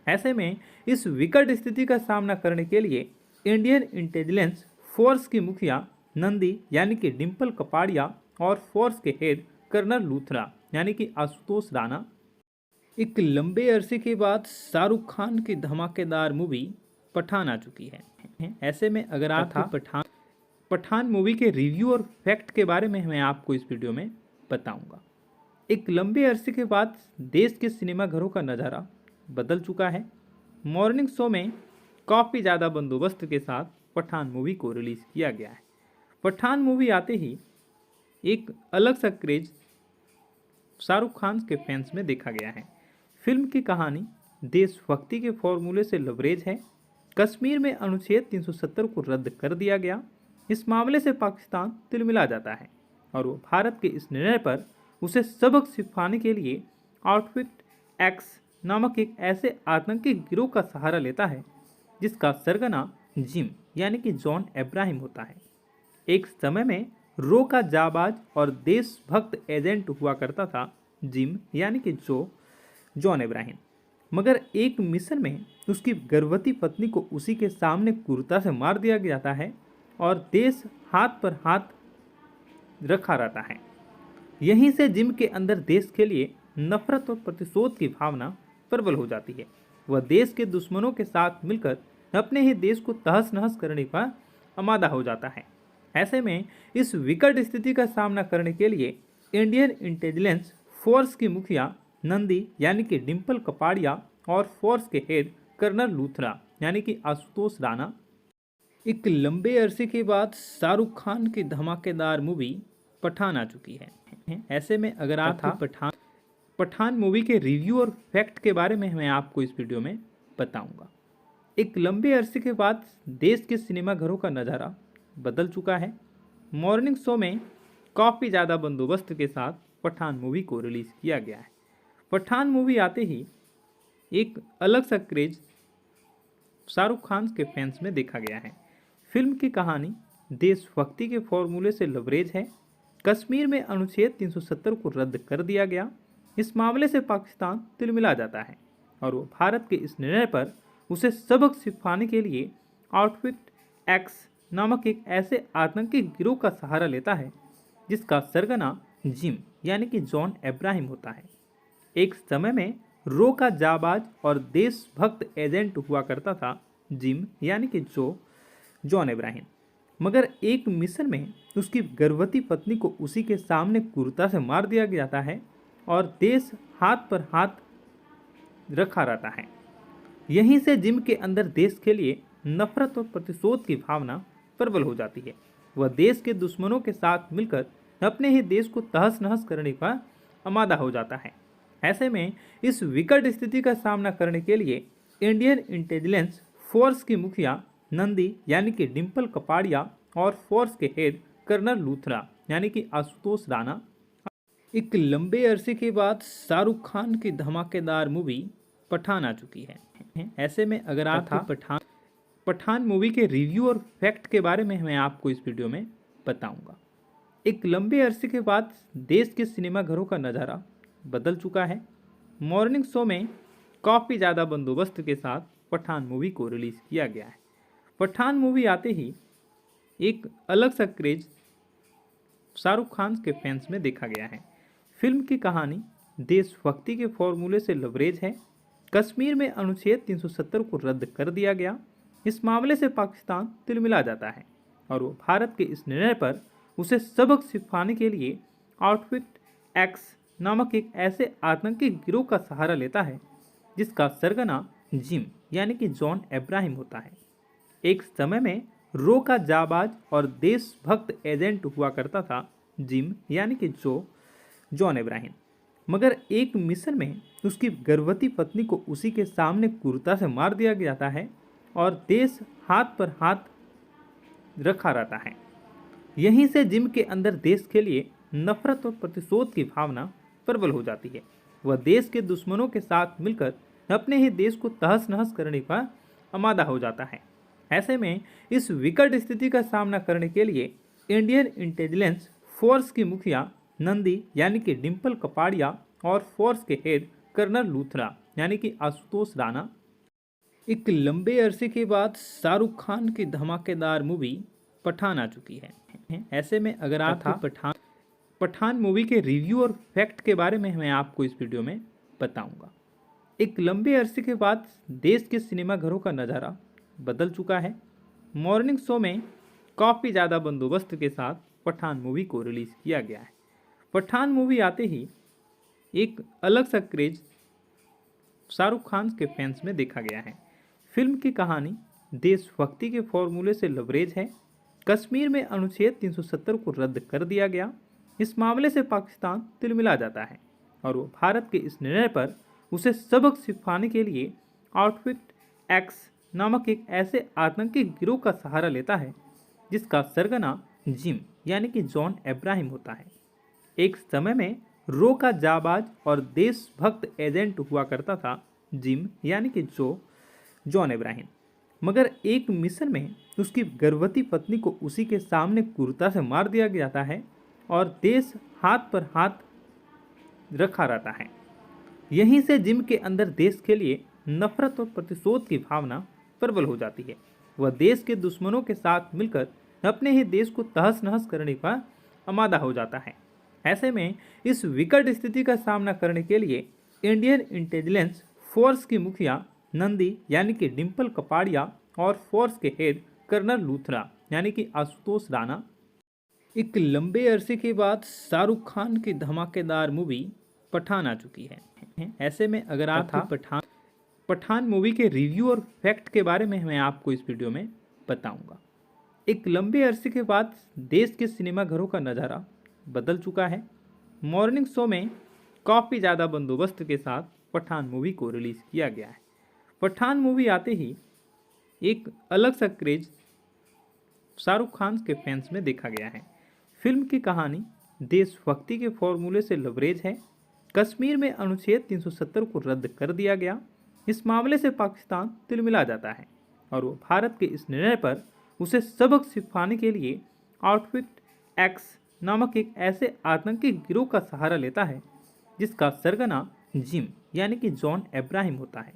ऐसे में इस विकट स्थिति का सामना करने के लिए इंडियन इंटेलिजेंस फोर्स की मुखिया नंदी यानी कि डिम्पल कपाड़िया और फोर्स के हेड कर्नल लूथरा यानी कि आशुतोष राणा एक लंबे अरसे के बाद शाहरुख खान की धमाकेदार मूवी पठान आ चुकी है। ऐसे में अगर आप पठान मूवी के रिव्यू और फैक्ट के बारे में मैं आपको इस वीडियो में बताऊंगा। एक लंबे अरसे के बाद देश के सिनेमाघरों का नज़ारा बदल चुका है। मॉर्निंग शो में काफ़ी ज़्यादा बंदोबस्त के साथ पठान मूवी को रिलीज़ किया गया है। पठान मूवी आते ही एक अलग सा क्रेज शाहरुख खान के फैंस में देखा गया है। फिल्म की कहानी देशभक्ति के फॉर्मूले से लबरेज है। कश्मीर में अनुच्छेद 370 को रद्द कर दिया गया। इस मामले से पाकिस्तान तिलमिला जाता है और वो भारत के इस निर्णय पर उसे सबक सिखाने के लिए आउटफिट एक्स नामक एक ऐसे आतंकी गिरोह का सहारा लेता है जिसका सरगना जिम यानी कि जॉन अब्राहम होता है। एक समय में रो का जाबाज और देशभक्त एजेंट हुआ करता था जिम यानी कि जॉन अब्राहम। मगर एक मिशन में उसकी गर्भवती पत्नी को उसी के सामने क्रूरता से मार दिया जाता है और देश हाथ पर हाथ रखा रहता है। यहीं से जिम के अंदर देश के लिए नफरत और प्रतिशोध की भावना प्रबल हो जाती है। वह देश के दुश्मनों के साथ मिलकर अपने ही देश को तहस नहस करने का आमादा हो जाता है। ऐसे में इस विकट स्थिति का सामना करने के लिए इंडियन इंटेलिजेंस फोर्स की मुखिया नंदी यानी कि डिम्पल कपाड़िया और फोर्स के हेड कर्नल लूथरा यानी कि आशुतोष राणा एक लंबे अरसे के बाद शाहरुख खान की धमाकेदार मूवी पठान आ चुकी है। ऐसे में अगर आप पठान मूवी के रिव्यू और फैक्ट के बारे में मैं आपको इस वीडियो में बताऊंगा। एक लंबे अरसे के बाद देश के सिनेमाघरों का नज़ारा बदल चुका है। मॉर्निंग शो में काफ़ी ज़्यादा बंदोबस्त के साथ पठान मूवी को रिलीज़ किया गया है। पठान मूवी आते ही एक अलग सा क्रेज शाहरुख खान के फैंस में देखा गया है। फिल्म की कहानी देशभक्ति के फॉर्मूले से लबरेज है। कश्मीर में अनुच्छेद 370 को रद्द कर दिया गया। इस मामले से पाकिस्तान तिलमिला जाता है और वो भारत के इस निर्णय पर उसे सबक सिखाने के लिए आउटफिट एक्स नामक एक ऐसे आतंकी गिरोह का सहारा लेता है जिसका सरगना जिम यानी कि जॉन अब्राहम होता है। एक समय में रो का जाबाज और देशभक्त एजेंट हुआ करता था जिम यानी कि जॉन अब्राहम, मगर एक मिशन में उसकी गर्भवती पत्नी को उसी के सामने क्रूरता से मार दिया जाता है और देश हाथ पर हाथ रखा रहता है। यहीं से जिम के अंदर देश के लिए नफरत और प्रतिशोध की भावना प्रबल हो जाती है। वह देश के दुश्मनों के साथ मिलकर अपने ही देश को तहस नहस करने का आमादा हो जाता है। ऐसे में इस विकट स्थिति का सामना करने के लिए इंडियन इंटेलिजेंस फोर्स की मुखिया नंदी यानी कि डिम्पल कपाड़िया और फोर्स के हेड कर्नल लूथरा यानी कि आशुतोष राणा एक लंबे अरसे के बाद शाहरुख खान की धमाकेदार मूवी पठान आ चुकी है। ऐसे में अगर आप पठान मूवी के रिव्यू और फैक्ट के बारे में मैं आपको इस वीडियो में बताऊंगा। एक लंबे अरसे के बाद देश के सिनेमाघरों का नज़ारा बदल चुका है। मॉर्निंग शो में काफ़ी ज़्यादा बंदोबस्त के साथ पठान मूवी को रिलीज़ किया गया है। पठान मूवी आते ही एक अलग सा क्रेज शाहरुख खान के फैंस में देखा गया है। फिल्म की कहानी देशभक्ति के फॉर्मूले से लबरेज है। कश्मीर में अनुच्छेद 370 को रद्द कर दिया गया। इस मामले से पाकिस्तान तिलमिला जाता है और वो भारत के इस निर्णय पर उसे सबक सिखाने के लिए आउटफिट एक्स नामक एक ऐसे आतंकी गिरोह का सहारा लेता है जिसका सरगना जिम यानी कि जॉन अब्राहम होता है। एक समय में रो का जाबाज और देशभक्त एजेंट हुआ करता था जिम यानी कि जॉन अब्राहम, मगर एक मिशन में उसकी गर्भवती पत्नी को उसी के सामने क्रूरता से मार दिया जाता है और देश हाथ पर हाथ रखा रहता है। यहीं से जिम के अंदर देश के लिए नफरत और प्रतिशोध की भावना प्रबल हो जाती है। वह देश के दुश्मनों के साथ मिलकर अपने ही देश को तहस नहस करने का आमादा हो जाता है। ऐसे में इस विकट स्थिति का सामना करने के लिए इंडियन इंटेलिजेंस फोर्स की मुखिया नंदी यानी कि डिम्पल कपाड़िया और फोर्स के हेड कर्नल लूथरा यानी कि आशुतोष राणा एक लंबे अरसे के बाद शाहरुख खान की धमाकेदार मूवी पठान आ चुकी है। ऐसे में अगर आप पठान मूवी के रिव्यू और फैक्ट के बारे में मैं आपको इस वीडियो में बताऊंगा। एक लंबे अरसे के बाद देश के सिनेमाघरों का नज़ारा बदल चुका है। मॉर्निंग शो में काफ़ी ज़्यादा बंदोबस्त के साथ पठान मूवी को रिलीज़ किया गया है। पठान मूवी आते ही एक अलग सा क्रेज शाहरुख खान के फैंस में देखा गया है। फिल्म की कहानी देशभक्ति के फॉर्मूले से लबरेज है। कश्मीर में अनुच्छेद 370 को रद्द कर दिया गया। इस मामले से पाकिस्तान तिलमिला जाता है और वो भारत के इस निर्णय पर उसे सबक सिखाने के लिए आउटफिट एक्स नामक एक ऐसे आतंकी गिरोह का सहारा लेता है जिसका सरगना जिम यानी कि जॉन अब्राहम होता है। एक समय में रो का जाबाज और देशभक्त एजेंट हुआ करता था जिम यानी कि जॉन अब्राहम, मगर एक मिशन में उसकी गर्भवती पत्नी को उसी के सामने क्रूरता से मार दिया जाता है और देश हाथ पर हाथ रखा रहता है। यहीं से जिम के अंदर देश के लिए नफरत और प्रतिशोध की भावना प्रबल हो जाती है। वह देश के दुश्मनों के साथ मिलकर अपने ही देश को तहस नहस करने का आमादा हो जाता है। ऐसे में इस विकट स्थिति का सामना करने के लिए इंडियन इंटेलिजेंस फोर्स की मुखिया नंदी यानी कि डिम्पल कपाड़िया और फोर्स के हेड कर्नल लूथरा यानी कि आशुतोष राणा एक लंबे अरसे के बाद शाहरुख खान की धमाकेदार मूवी पठान आ चुकी है। ऐसे में अगर आप पठान मूवी के रिव्यू और फैक्ट के बारे में मैं आपको इस वीडियो में बताऊंगा। एक लंबे अरसे के बाद देश के सिनेमाघरों का नज़ारा बदल चुका है। मॉर्निंग शो में काफ़ी ज़्यादा बंदोबस्त के साथ पठान मूवी को रिलीज़ किया गया है। पठान मूवी आते ही एक अलग सा क्रेज शाहरुख खान के फैंस में देखा गया है। फिल्म की कहानी देशभक्ति के फॉर्मूले से लबरेज है। कश्मीर में अनुच्छेद 370 को रद्द कर दिया गया। इस मामले से पाकिस्तान तिलमिला जाता है और वो भारत के इस निर्णय पर उसे सबक सिखाने के लिए आउटफिट एक्स नामक एक ऐसे आतंकी गिरोह का सहारा लेता है जिसका सरगना जिम यानी कि जॉन अब्राहम होता है।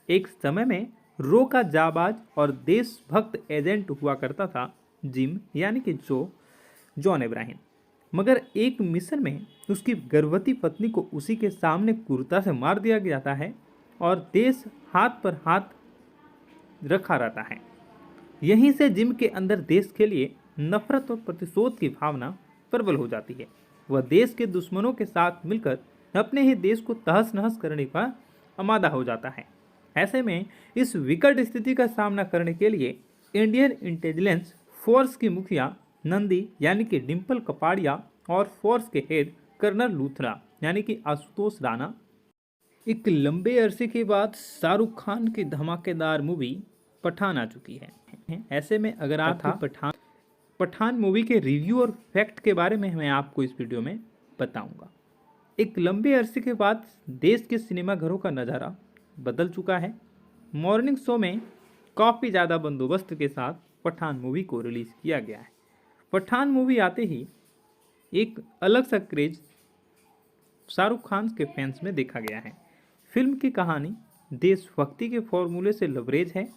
एक समय में रो का जाबाज और देशभक्त एजेंट हुआ करता था जिम यानी कि जॉन अब्राहम, मगर एक मिशन में उसकी गर्भवती पत्नी को उसी के सामने क्रूरता से मार दिया जाता है और देश हाथ पर हाथ रखा रहता है। यहीं से जिम के अंदर देश के लिए नफरत और प्रतिशोध की भावना प्रबल हो जाती है। वह देश के दुश्मनों के साथ मिलकर अपने ही देश को तहस नहस करने का आमादा हो जाता है। ऐसे में इस विकट स्थिति का सामना करने के लिए इंडियन इंटेलिजेंस फोर्स की मुखिया नंदी यानी कि डिम्पल कपाड़िया और फोर्स के हेड कर्नल लूथरा यानी कि आशुतोष राणा एक लंबे अरसे के बाद शाहरुख खान की धमाकेदार मूवी पठान आ चुकी है। ऐसे में अगर आप पठान मूवी के रिव्यू और फैक्ट के बारे में मैं आपको इस वीडियो में बताऊंगा। एक लंबे अरसे के बाद देश के सिनेमाघरों का नज़ारा बदल चुका है। मॉर्निंग शो में काफ़ी ज़्यादा बंदोबस्त के साथ पठान मूवी को रिलीज़ किया गया है। पठान मूवी आते ही एक अलग सा क्रेज शाहरुख खान के फैंस में देखा गया है। फिल्म की कहानी देशभक्ति के फॉर्मूले से लबरेज है।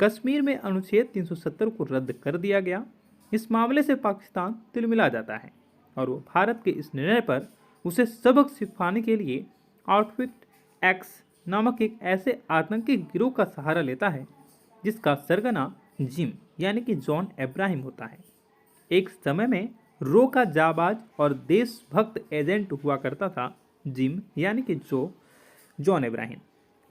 कश्मीर में अनुच्छेद 370 को रद्द कर दिया गया। इस मामले से पाकिस्तान तिलमिला जाता है और वो भारत के इस निर्णय पर उसे सबक सिखाने के लिए आउटफिट एक्स नामक एक ऐसे आतंकी गिरोह का सहारा लेता है जिसका सरगना जिम यानी कि जॉन अब्राहम होता है। एक समय में रो का जाबाज और देशभक्त एजेंट हुआ करता था जिम यानी कि जॉन अब्राहम,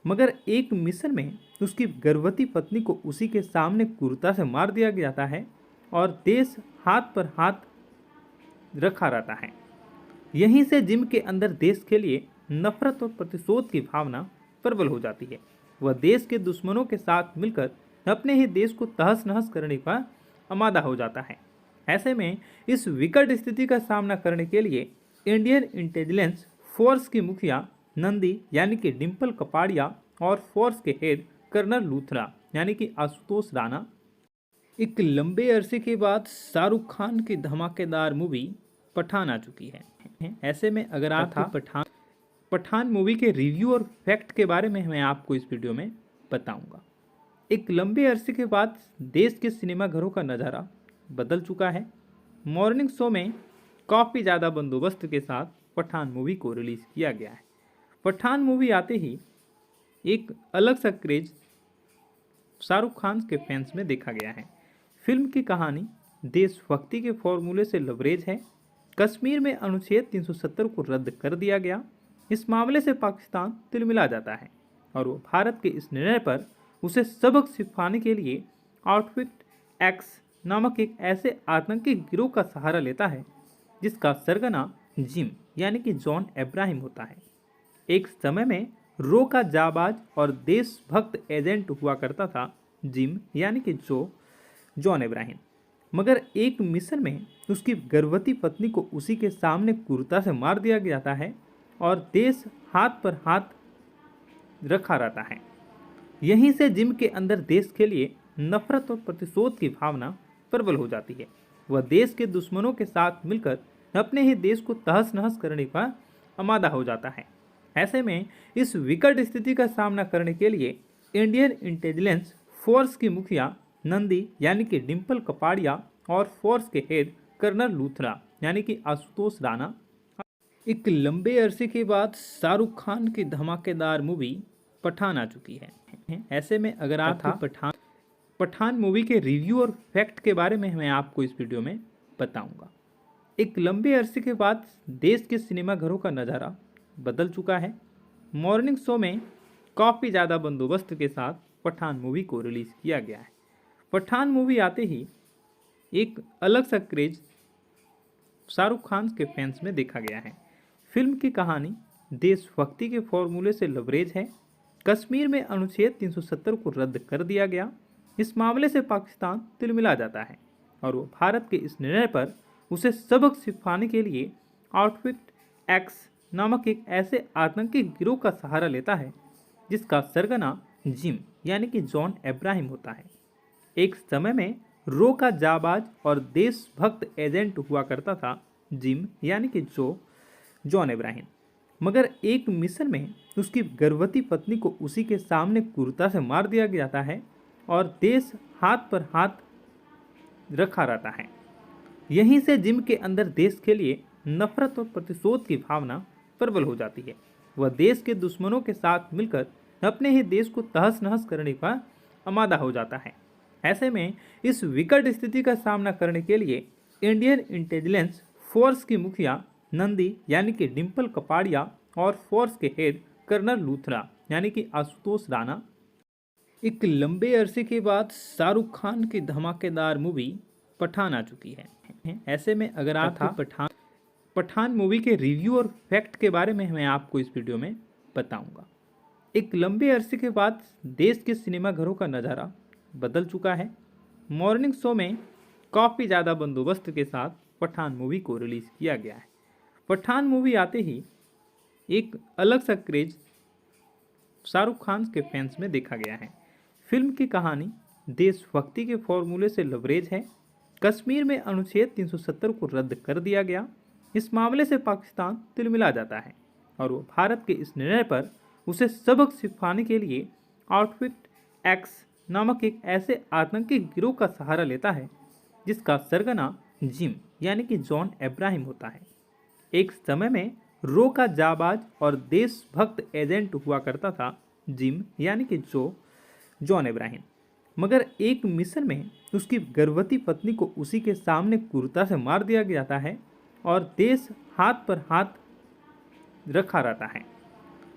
मगर एक मिशन में उसकी गर्भवती पत्नी को उसी के सामने क्रूरता से मार दिया जाता है और देश हाथ पर हाथ रखा रहता है। यहीं से जिम के अंदर देश के लिए नफरत और प्रतिशोध की भावना प्रबल हो जाती है। वह देश के दुश्मनों के साथ मिलकर अपने ही देश को तहस नहस करने का आमादा हो जाता है। ऐसे में इस विकट स्थिति का सामना करने के लिए इंडियन इंटेलिजेंस फोर्स की मुखिया नंदी यानी कि डिम्पल कपाड़िया और फोर्स के हेड कर्नल लूथरा यानी कि आशुतोष राणा एक लंबे अरसे के बाद शाहरुख खान की धमाकेदार मूवी पठान आ चुकी है। ऐसे में अगर आप पठान मूवी के रिव्यू और फैक्ट के बारे में मैं आपको इस वीडियो में बताऊंगा। एक लंबे अरसे के बाद देश के सिनेमाघरों का नज़ारा बदल चुका है। मॉर्निंग शो में काफ़ी ज़्यादा बंदोबस्त के साथ पठान मूवी को रिलीज़ किया गया है। पठान मूवी आते ही एक अलग सा क्रेज शाहरुख खान के फैंस में देखा गया है। फिल्म की कहानी देशभक्ति के फॉर्मूले से लबरेज है। कश्मीर में अनुच्छेद 370 को रद्द कर दिया गया। इस मामले से पाकिस्तान तिलमिला जाता है और वो भारत के इस निर्णय पर उसे सबक सिखाने के लिए आउटफिट एक्स नामक एक ऐसे आतंकी गिरोह का सहारा लेता है जिसका सरगना जिम यानी कि जॉन अब्राहम होता है। एक समय में रो का जाबाज और देशभक्त एजेंट हुआ करता था जिम यानी कि जॉन अब्राहम, मगर एक मिशन में उसकी गर्भवती पत्नी को उसी के सामने क्रूरता से मार दिया जाता है और देश हाथ पर हाथ रखा रहता है। यहीं से जिम के अंदर देश के लिए नफरत और प्रतिशोध की भावना प्रबल हो जाती है। वह देश के दुश्मनों के साथ मिलकर अपने ही देश को तहस नहस करने का आमादा हो जाता है। ऐसे में इस विकट स्थिति का सामना करने के लिए इंडियन इंटेलिजेंस फोर्स की मुखिया नंदी यानी कि डिम्पल कपाड़िया और फोर्स के हेड कर्नल लूथरा यानी कि आशुतोष राणा एक लंबे अरसे के बाद शाहरुख खान की धमाकेदार मूवी पठान आ चुकी है। ऐसे में अगर आप पठान मूवी के रिव्यू और फैक्ट के बारे में मैं आपको इस वीडियो में बताऊंगा। एक लंबे अरसे के बाद देश के सिनेमा घरों का नज़ारा बदल चुका है। मॉर्निंग शो में काफ़ी ज़्यादा बंदोबस्त के साथ पठान मूवी को रिलीज़ किया गया है। पठान मूवी आते ही एक अलग सा क्रेज शाहरुख खान के फैंस में देखा गया है। फिल्म की कहानी देशभक्ति के फॉर्मूले से लबरेज है। कश्मीर में अनुच्छेद 370 को रद्द कर दिया गया। इस मामले से पाकिस्तान तिलमिला जाता है और वो भारत के इस निर्णय पर उसे सबक सिखाने के लिए आउटफिट एक्स नामक एक ऐसे आतंकी गिरोह का सहारा लेता है जिसका सरगना जिम यानी कि जॉन इब्राहिम होता है। एक समय में रो का जाबाज और देशभक्त एजेंट हुआ करता था जिम यानी कि जॉन इब्राहिम, मगर एक मिशन में उसकी गर्भवती पत्नी को उसी के सामने क्रूरता से मार दिया जाता है और देश हाथ पर हाथ रखा रहता है। यहीं से जिम के अंदर देश के लिए नफरत और प्रतिशोध की भावना प्रबल हो जाती है। वह देश के दुश्मनों के साथ मिलकर अपने ही देश को तहस नहस करने का आमादा हो जाता है। ऐसे में इस विकट स्थिति का सामना करने के लिए इंडियन इंटेलिजेंस फोर्स की मुखिया नंदी यानी कि डिम्पल कपाड़िया और फोर्स के हेड कर्नल लूथरा यानी कि आशुतोष राणा एक लंबे अरसे के बाद शाहरुख खान की धमाकेदार मूवी पठान आ चुकी है। ऐसे में अगर आप पठान मूवी के रिव्यू और फैक्ट के बारे में मैं आपको इस वीडियो में बताऊंगा। एक लंबे अरसे के बाद देश के सिनेमा घरों का नज़ारा बदल चुका है। मॉर्निंग शो में काफ़ी ज़्यादा बंदोबस्त के साथ पठान मूवी को रिलीज़ किया गया है। पठान मूवी आते ही एक अलग सा क्रेज शाहरुख खान के फैंस में देखा गया है। फिल्म की कहानी देशभक्ति के फॉर्मूले से लबरेज है। कश्मीर में अनुच्छेद 370 को रद्द कर दिया गया। इस मामले से पाकिस्तान तिलमिला जाता है और वो भारत के इस निर्णय पर उसे सबक सिखाने के लिए आउटफिट एक्स नामक एक ऐसे आतंकी गिरोह का सहारा लेता है जिसका सरगना जिम यानी कि जॉन इब्राहिम होता है। एक समय में रो का जाबाज और देशभक्त एजेंट हुआ करता था जिम यानी कि जॉन इब्राहिम, मगर एक मिशन में उसकी गर्भवती पत्नी को उसी के सामने क्रूरता से मार दिया जाता है और देश हाथ पर हाथ रखा रहता है।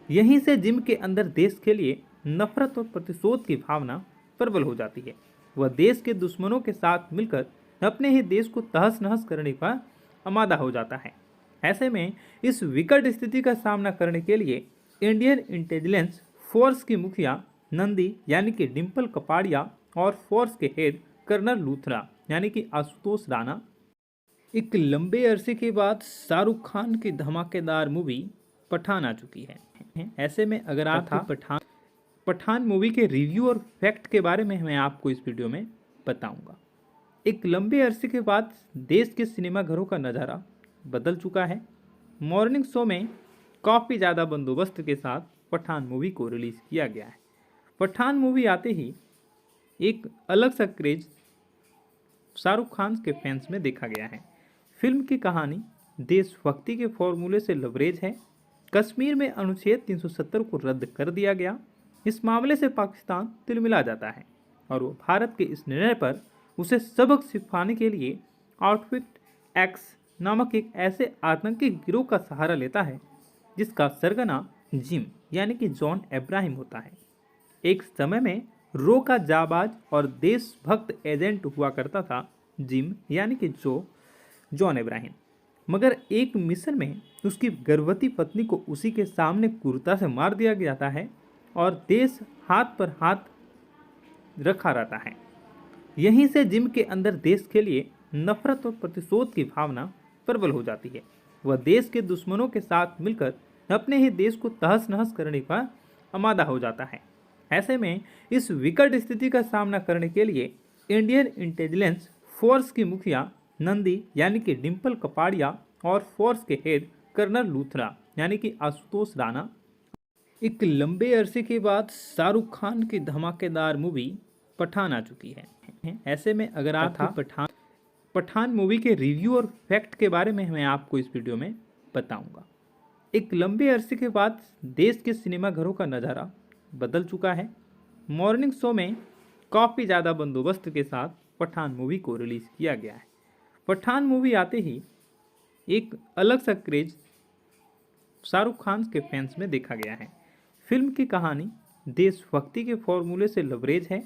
यहीं से जिम के अंदर देश के लिए नफरत और प्रतिशोध की भावना प्रबल हो जाती है। वह देश के दुश्मनों के साथ मिलकर अपने ही देश को तहस नहस करने का आमादा हो जाता है। ऐसे में इस विकट स्थिति का सामना करने के लिए इंडियन इंटेलिजेंस फोर्स की मुखिया नंदी यानी कि डिम्पल कपाड़िया और फोर्स के हेड कर्नल लूथरा यानी कि आशुतोष राणा एक लंबे अरसे के बाद शाहरुख खान की धमाकेदार मूवी पठान आ चुकी है। ऐसे में अगर आप पठान मूवी के रिव्यू और फैक्ट के बारे में मैं आपको इस वीडियो में बताऊंगा। एक लंबे अरसे के बाद देश के सिनेमा घरों का नज़ारा बदल चुका है। मॉर्निंग शो में काफ़ी ज़्यादा बंदोबस्त के साथ पठान मूवी को रिलीज़ किया गया है। पठान मूवी आते ही एक अलग सा क्रेज शाहरुख खान के फैंस में देखा गया है। फिल्म की कहानी देशभक्ति के फॉर्मूले से लबरेज है। कश्मीर में अनुच्छेद 370 को रद्द कर दिया गया। इस मामले से पाकिस्तान तिलमिला जाता है और वो भारत के इस निर्णय पर उसे सबक सिखाने के लिए आउटफिट एक्स नामक एक ऐसे आतंकी गिरोह का सहारा लेता है जिसका सरगना जिम यानी कि जॉन इब्राहिम होता है। एक समय में रो का जाबाज और देशभक्त एजेंट हुआ करता था जिम यानी कि जॉन इब्राहिम, मगर एक मिशन में उसकी गर्भवती पत्नी को उसी के सामने क्रूरता से मार दिया जाता है और देश हाथ पर हाथ रखा रहता है। यहीं से जिम के अंदर देश के लिए नफरत और प्रतिशोध की भावना प्रबल हो जाती है। वह देश के दुश्मनों के साथ मिलकर अपने ही देश को तहस नहस करने का आमादा हो जाता है। ऐसे में इस विकट स्थिति का सामना करने के लिए इंडियन इंटेलिजेंस फोर्स की मुखिया नंदी यानी कि डिम्पल कपाड़िया और फोर्स के हेड कर्नल लूथरा यानी कि आशुतोष राणा एक लंबे अरसे के बाद शाहरुख खान की धमाकेदार मूवी पठान आ चुकी है। ऐसे में अगर आप पठान मूवी के रिव्यू और फैक्ट के बारे में मैं आपको इस वीडियो में बताऊंगा। एक लंबे अरसे के बाद देश के सिनेमा घरों का नज़ारा बदल चुका है। मॉर्निंग शो में काफ़ी ज़्यादा बंदोबस्त के साथ पठान मूवी को रिलीज़ किया गया है। पठान मूवी आते ही एक अलग सा क्रेज शाहरुख खान के फैंस में देखा गया है। फिल्म की कहानी देशभक्ति के फॉर्मूले से लबरेज है।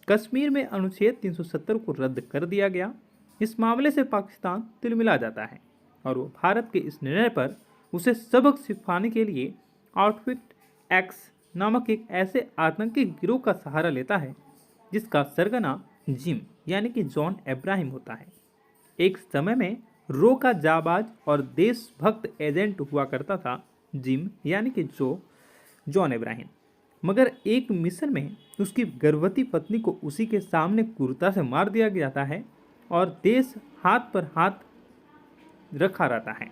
कश्मीर में अनुच्छेद 370 को रद्द कर दिया गया। इस मामले से पाकिस्तान तिलमिला जाता है और वो भारत के इस निर्णय पर उसे सबक सिखाने के लिए आउटफिट एक्स नामक एक ऐसे आतंकी गिरोह का सहारा लेता है जिसका सरगना जिम यानी कि जॉन अब्राहम होता है। एक समय में रो का जाबाज और देशभक्त एजेंट हुआ करता था जिम यानी कि जॉन अब्राहम, मगर एक मिशन में उसकी गर्भवती पत्नी को उसी के सामने क्रूरता से मार दिया जाता है और देश हाथ पर हाथ रखा रहता है।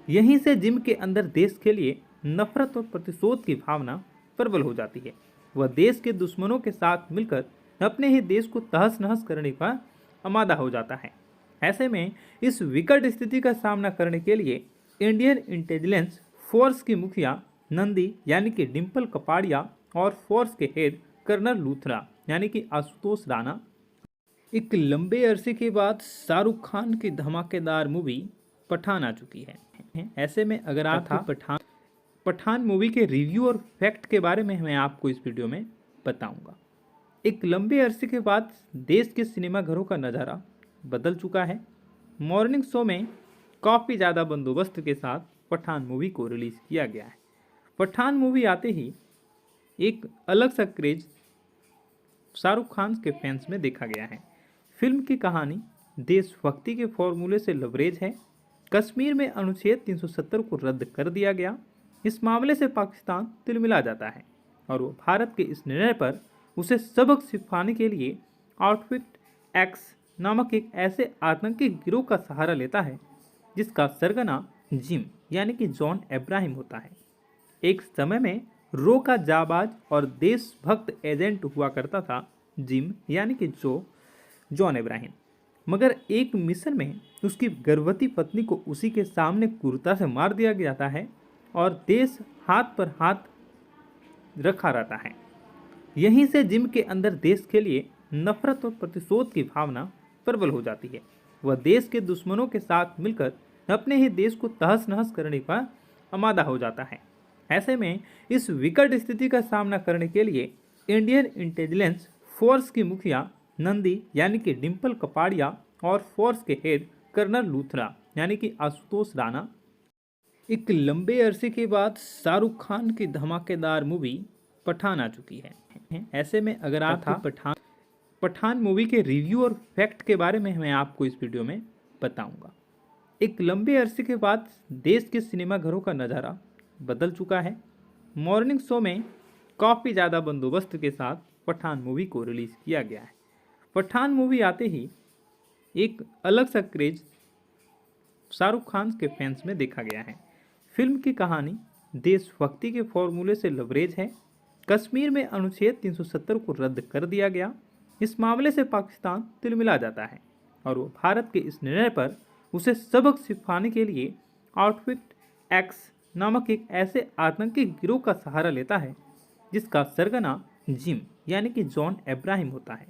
यहीं से जिम के अंदर देश के लिए नफरत और प्रतिशोध की भावना प्रबल हो जाती है। वह देश के दुश्मनों के साथ मिलकर अपने ही देश को तहस नहस करने का आमादा हो जाता है। ऐसे में इस विकट स्थिति का सामना करने के लिए इंडियन इंटेलिजेंस फोर्स की मुखिया नंदी यानी कि डिम्पल कपाड़िया और फोर्स के हेड कर्नल लूथरा यानी कि आशुतोष राणा एक लंबे अरसे के बाद शाहरुख खान की धमाकेदार मूवी पठान आ चुकी है। ऐसे में अगर आप पठान मूवी के रिव्यू और फैक्ट के बारे में मैं आपको इस वीडियो में बताऊंगा। एक लंबे अरसे के बाद देश के सिनेमा घरों का नज़ारा बदल चुका है। मॉर्निंग शो में काफ़ी ज़्यादा बंदोबस्त के साथ पठान मूवी को रिलीज़ किया गया है। पठान मूवी आते ही एक अलग सा क्रेज शाहरुख खान के फैंस में देखा गया है। फिल्म की कहानी देशभक्ति के फॉर्मूले से लबरेज है। कश्मीर में अनुच्छेद 370 को रद्द कर दिया गया। इस मामले से पाकिस्तान तिलमिला जाता है और वो भारत के इस निर्णय पर उसे सबक सिखाने के लिए आउटफिट एक्स नामक एक ऐसे आतंकी गिरोह का सहारा लेता है जिसका सरगना जिम यानी कि जॉन अब्राहम होता है। एक समय में रो का जाबाज और देशभक्त एजेंट हुआ करता था जिम यानी कि जॉन अब्राहम, मगर एक मिशन में उसकी गर्भवती पत्नी को उसी के सामने क्रूरता से मार दिया जाता है और देश हाथ पर हाथ रखा रहता है। यहीं से जिम के अंदर देश के लिए नफरत और प्रतिशोध की भावना प्रबल हो जाती है। वह देश के दुश्मनों के साथ मिलकर अपने ही देश को तहस नहस करने का आमादा हो जाता है। ऐसे में इस विकट स्थिति का सामना करने के लिए इंडियन इंटेलिजेंस फोर्स की मुखिया नंदी यानी कि डिम्पल कपाड़िया और फोर्स के हेड कर्नल लूथरा यानी कि आशुतोष राणा एक लंबे अरसे के बाद शाहरुख खान की धमाकेदार मूवी पठान आ चुकी है। ऐसे में अगर आप पठान, पठान मूवी के रिव्यू और फैक्ट के बारे में मैं आपको इस वीडियो में बताऊंगा। एक लंबे अरसे के बाद देश के सिनेमा घरों का नज़ारा बदल चुका है। मॉर्निंग शो में काफ़ी ज़्यादा बंदोबस्त के साथ पठान मूवी को रिलीज़ किया गया है। पठान मूवी आते ही एक अलग सा क्रेज शाहरुख खान के फैंस में देखा गया है। फिल्म की कहानी देशभक्ति के फॉर्मूले से लबरेज है। कश्मीर में अनुच्छेद 370 को रद्द कर दिया गया। इस मामले से पाकिस्तान तिलमिला जाता है और वो भारत के इस निर्णय पर उसे सबक सिखाने के लिए आउटफिट एक्स नामक एक ऐसे आतंकी गिरोह का सहारा लेता है जिसका सरगना जिम यानी कि जॉन अब्राहम होता है।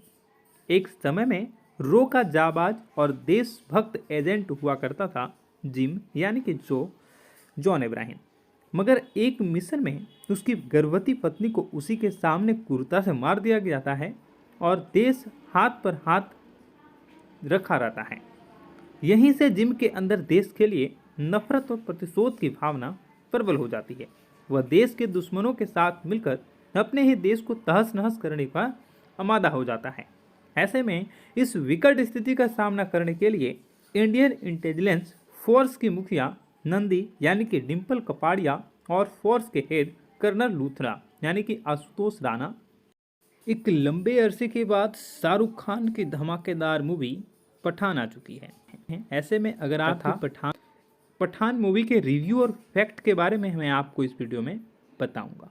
एक समय में रो का जाबाज और देशभक्त एजेंट हुआ करता था जिम यानी कि जॉन अब्राहम, मगर एक मिशन में उसकी गर्भवती पत्नी को उसी के सामने क्रूरता से मार दिया जाता है और देश हाथ पर हाथ रखा रहता है। यहीं से जिम के अंदर देश के लिए नफरत और प्रतिशोध की भावना प्रबल हो जाती है। वह देश के दुश्मनों के साथ मिलकर अपने ही देश को तहस नहस करने का आमादा हो जाता है। ऐसे में इस विकट स्थिति का सामना करने के लिए इंडियन इंटेलिजेंस फोर्स की मुखिया नंदी यानी कि डिम्पल कपाड़िया और फोर्स के हेड कर्नल लूथरा यानी कि आशुतोष राणा एक लंबे अरसे के बाद शाहरुख खान की धमाकेदार मूवी पठान आ चुकी है। ऐसे में अगर आप पठान मूवी के रिव्यू और फैक्ट के बारे में मैं आपको इस वीडियो में बताऊंगा।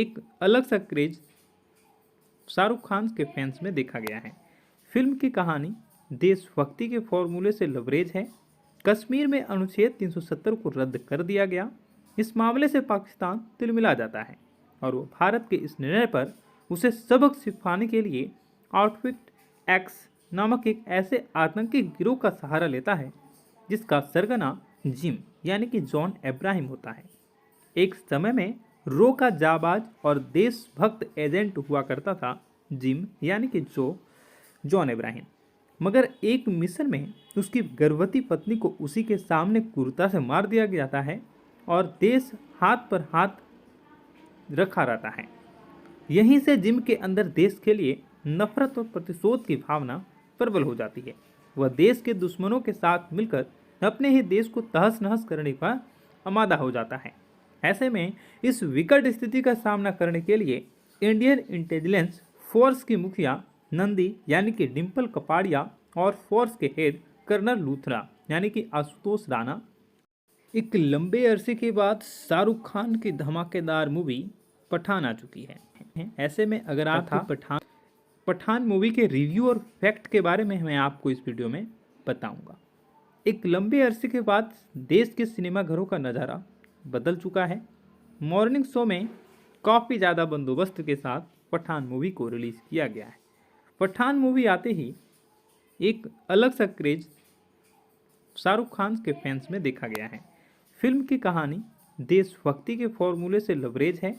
एक अलग सा क्रेज शाहरुख खान के फैंस में देखा गया है। फिल्म की कहानी देशभक्ति के फॉर्मूले से लबरेज है। कश्मीर में अनुच्छेद 370 को रद्द कर दिया गया। इस मामले से पाकिस्तान तिलमिला जाता है और वो भारत के इस निर्णय पर उसे सबक सिखाने के लिए आउटफिट एक्स नामक एक ऐसे आतंकी गिरोह का सहारा लेता है जिसका सरगना जिम यानी कि जॉन इब्राहिम होता है। एक समय में रो का जाबाज और देशभक्त एजेंट हुआ करता था जिम यानी कि जॉन इब्राहिम, मगर एक मिशन में उसकी गर्भवती पत्नी को उसी के सामने क्रूरता से मार दिया जाता है और देश हाथ पर हाथ रखा रहता है। यहीं से जिम के अंदर देश के लिए नफरत और प्रतिशोध की भावना प्रबल हो जाती है। वह देश के दुश्मनों के साथ मिलकर अपने ही देश को तहस नहस करने का आमादा हो जाता है। ऐसे में इस विकट स्थिति का सामना करने के लिए इंडियन इंटेलिजेंस फोर्स की मुखिया नंदी यानी कि डिम्पल कपाड़िया और फोर्स के हेड कर्नल लूथरा यानी कि आशुतोष राणा एक लंबे अरसे के बाद शाहरुख खान की धमाकेदार मूवी पठान आ चुकी है। ऐसे में अगर आप पठान मूवी के रिव्यू और फैक्ट के बारे में मैं आपको इस वीडियो में बताऊंगा। एक लंबे अरसे के बाद देश के सिनेमाघरों का नज़ारा बदल चुका है। मॉर्निंग शो में काफ़ी ज़्यादा बंदोबस्त के साथ पठान मूवी को रिलीज़ किया गया है। पठान मूवी आते ही एक अलग सा क्रेज शाहरुख खान के फैंस में देखा गया है। फिल्म की कहानी देशभक्ति के फॉर्मूले से लबरेज है।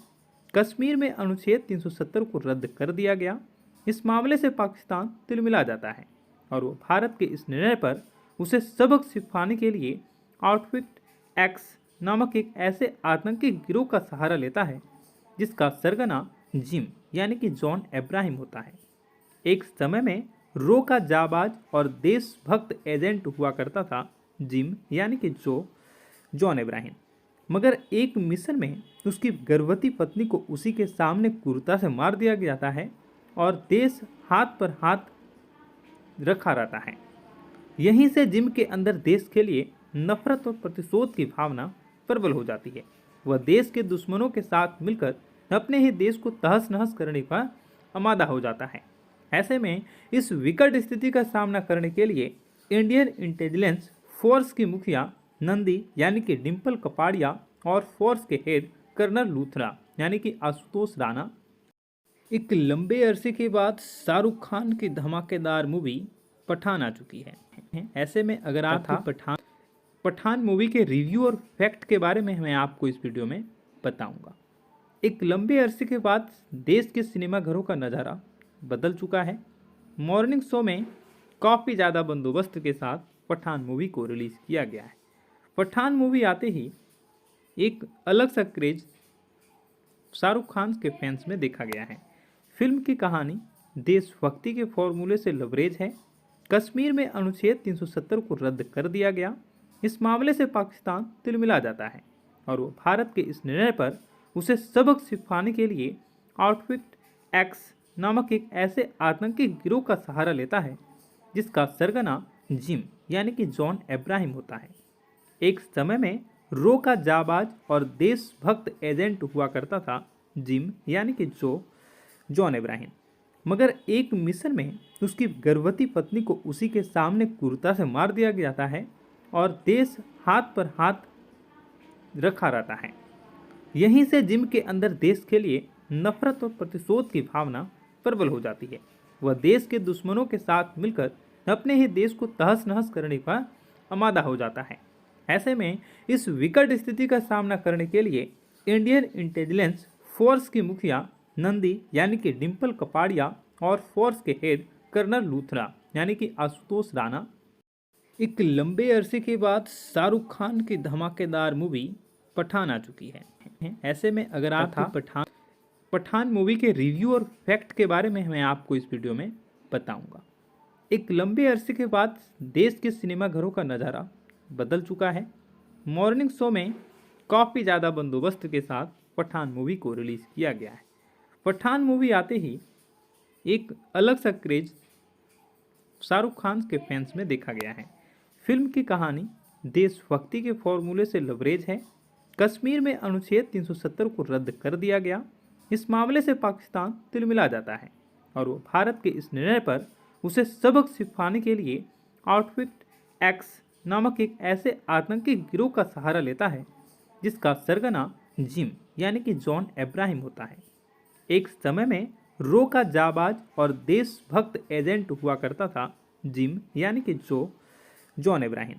कश्मीर में अनुच्छेद 370 को रद्द कर दिया गया। इस मामले से पाकिस्तान तिलमिला जाता है और वो भारत के इस निर्णय पर उसे सबक सिखाने के लिए आउटफिट एक्स नामक एक ऐसे आतंकी गिरोह का सहारा लेता है जिसका सरगना जिम यानी कि जॉन इब्राहिम होता है। एक समय में रो का जाबाज और देशभक्त एजेंट हुआ करता था जिम यानी कि जॉन इब्राहिम, मगर एक मिशन में उसकी गर्भवती पत्नी को उसी के सामने क्रूरता से मार दिया जाता है और देश हाथ पर हाथ रखा रहता है। यहीं से जिम के अंदर देश के लिए नफरत और प्रतिशोध की भावना प्रबल हो जाती है। वह देश के दुश्मनों के साथ मिलकर अपने ही देश को तहस नहस करने का आमादा हो जाता है। ऐसे में इस विकट स्थिति का सामना करने के लिए इंडियन इंटेलिजेंस फोर्स की मुखिया नंदी यानी कि डिम्पल कपाड़िया और फोर्स के हेड कर्नल लूथरा यानी कि आशुतोष राणा एक लंबे अरसे के बाद शाहरुख खान की धमाकेदार मूवी पठान आ चुकी है। ऐसे में अगर आप पठान मूवी के रिव्यू और फैक्ट के बारे में मैं आपको इस वीडियो में बताऊंगा। एक लंबे अरसे के बाद देश के सिनेमाघरों का नज़ारा बदल चुका है। मॉर्निंग शो में काफ़ी ज़्यादा बंदोबस्त के साथ पठान मूवी को रिलीज़ किया गया है। पठान मूवी आते ही एक अलग सा क्रेज शाहरुख खान के फैंस में देखा गया है। फिल्म की कहानी देशभक्ति के फॉर्मूले से लबरेज है। कश्मीर में अनुच्छेद 370 को रद्द कर दिया गया। इस मामले से पाकिस्तान तिलमिला जाता है और वो भारत के इस निर्णय पर उसे सबक सिखाने के लिए आउटफिट एक्स नामक एक ऐसे आतंकी गिरोह का सहारा लेता है जिसका सरगना जिम यानी कि जॉन इब्राहिम होता है। एक समय में रो का जाबाज और देशभक्त एजेंट हुआ करता था जिम यानी कि जॉन इब्राहिम, मगर एक मिशन में उसकी गर्भवती पत्नी को उसी के सामने क्रूरता से मार दिया जाता है और देश हाथ पर हाथ रखा रहता है। यहीं से जिम के अंदर देश के लिए नफरत और प्रतिशोध की भावना प्रबल हो जाती है। वह देश के दुश्मनों के साथ मिलकर अपने ही देश को तहस नहस करने का आमादा हो जाता है। ऐसे में इस विकट स्थिति का सामना करने के लिए इंडियन इंटेलिजेंस फोर्स की मुखिया नंदी यानी कि डिम्पल कपाड़िया और फोर्स के हेड कर्नल लूथरा यानी कि आशुतोष राणा एक लंबे अरसे के बाद शाहरुख खान की धमाकेदार मूवी पठान आ चुकी है। ऐसे में अगर आप पठान मूवी के रिव्यू और फैक्ट के बारे में मैं आपको इस वीडियो में बताऊंगा। एक लंबे अरसे के बाद देश के सिनेमाघरों का नज़ारा बदल चुका है। मॉर्निंग शो में काफ़ी ज़्यादा बंदोबस्त के साथ पठान मूवी को रिलीज़ किया गया है। पठान मूवी आते ही एक अलग सा क्रेज शाहरुख खान के फैंस में देखा गया है। फिल्म की कहानी देशभक्ति के फॉर्मूले से लबरेज है। कश्मीर में अनुच्छेद 370 को रद्द कर दिया गया। इस मामले से पाकिस्तान तिलमिला जाता है और वो भारत के इस निर्णय पर उसे सबक सिखाने के लिए आउटफिट एक्स नामक एक ऐसे आतंकी गिरोह का सहारा लेता है जिसका सरगना जिम यानी कि जॉन इब्राहिम होता है। एक समय में रो का जाबाज और देशभक्त एजेंट हुआ करता था जिम यानी कि जॉन इब्राहिम,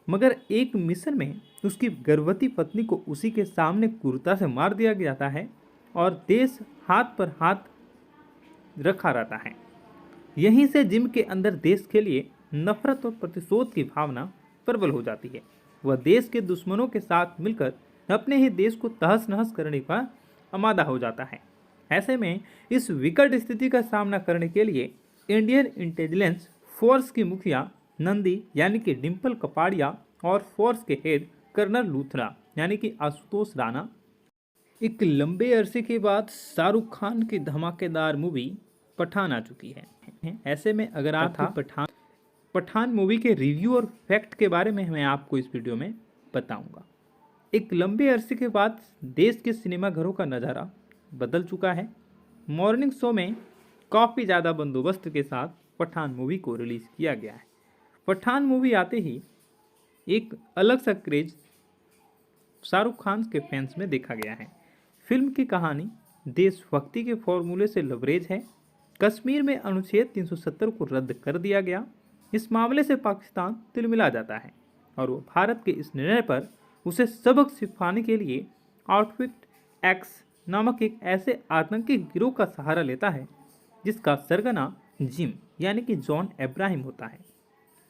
मगर एक मिशन में उसकी गर्भवती पत्नी को उसी के सामने क्रूरता से मार दिया जाता है और देश हाथ पर हाथ रखा रहता है। यहीं से जिम के अंदर देश के लिए नफरत और प्रतिशोध की भावना प्रबल हो जाती है। वह देश के दुश्मनों के साथ मिलकर अपने ही देश को तहस नहस करने का आमादा हो जाता है। ऐसे में इस विकट स्थिति का सामना करने के लिए इंडियन इंटेलिजेंस फोर्स की मुखिया नंदी यानी कि डिम्पल कपाड़िया और फोर्स के हेड कर्नल लूथरा यानी कि आशुतोष राणा एक लंबे अरसे के बाद शाहरुख खान की धमाकेदार मूवी पठान आ चुकी है। ऐसे में अगर आप पठान मूवी के रिव्यू और फैक्ट के बारे में मैं आपको इस वीडियो में बताऊंगा। एक लंबे अरसे के बाद देश के सिनेमाघरों का नज़ारा बदल चुका है। मॉर्निंग शो में काफ़ी ज़्यादा बंदोबस्त के साथ पठान मूवी को रिलीज़ किया गया है। पठान मूवी आते ही एक अलग सा क्रेज शाहरुख खान के फैंस में देखा गया है। फिल्म की कहानी देशभक्ति के फॉर्मूले से लबरेज है। कश्मीर में अनुच्छेद 370 को रद्द कर दिया गया। इस मामले से पाकिस्तान तिलमिला जाता है और वो भारत के इस निर्णय पर उसे सबक सिखाने के लिए आउटफिट एक्स नामक एक ऐसे आतंकी गिरोह का सहारा लेता है जिसका सरगना जिम यानी कि जॉन इब्राहिम होता है।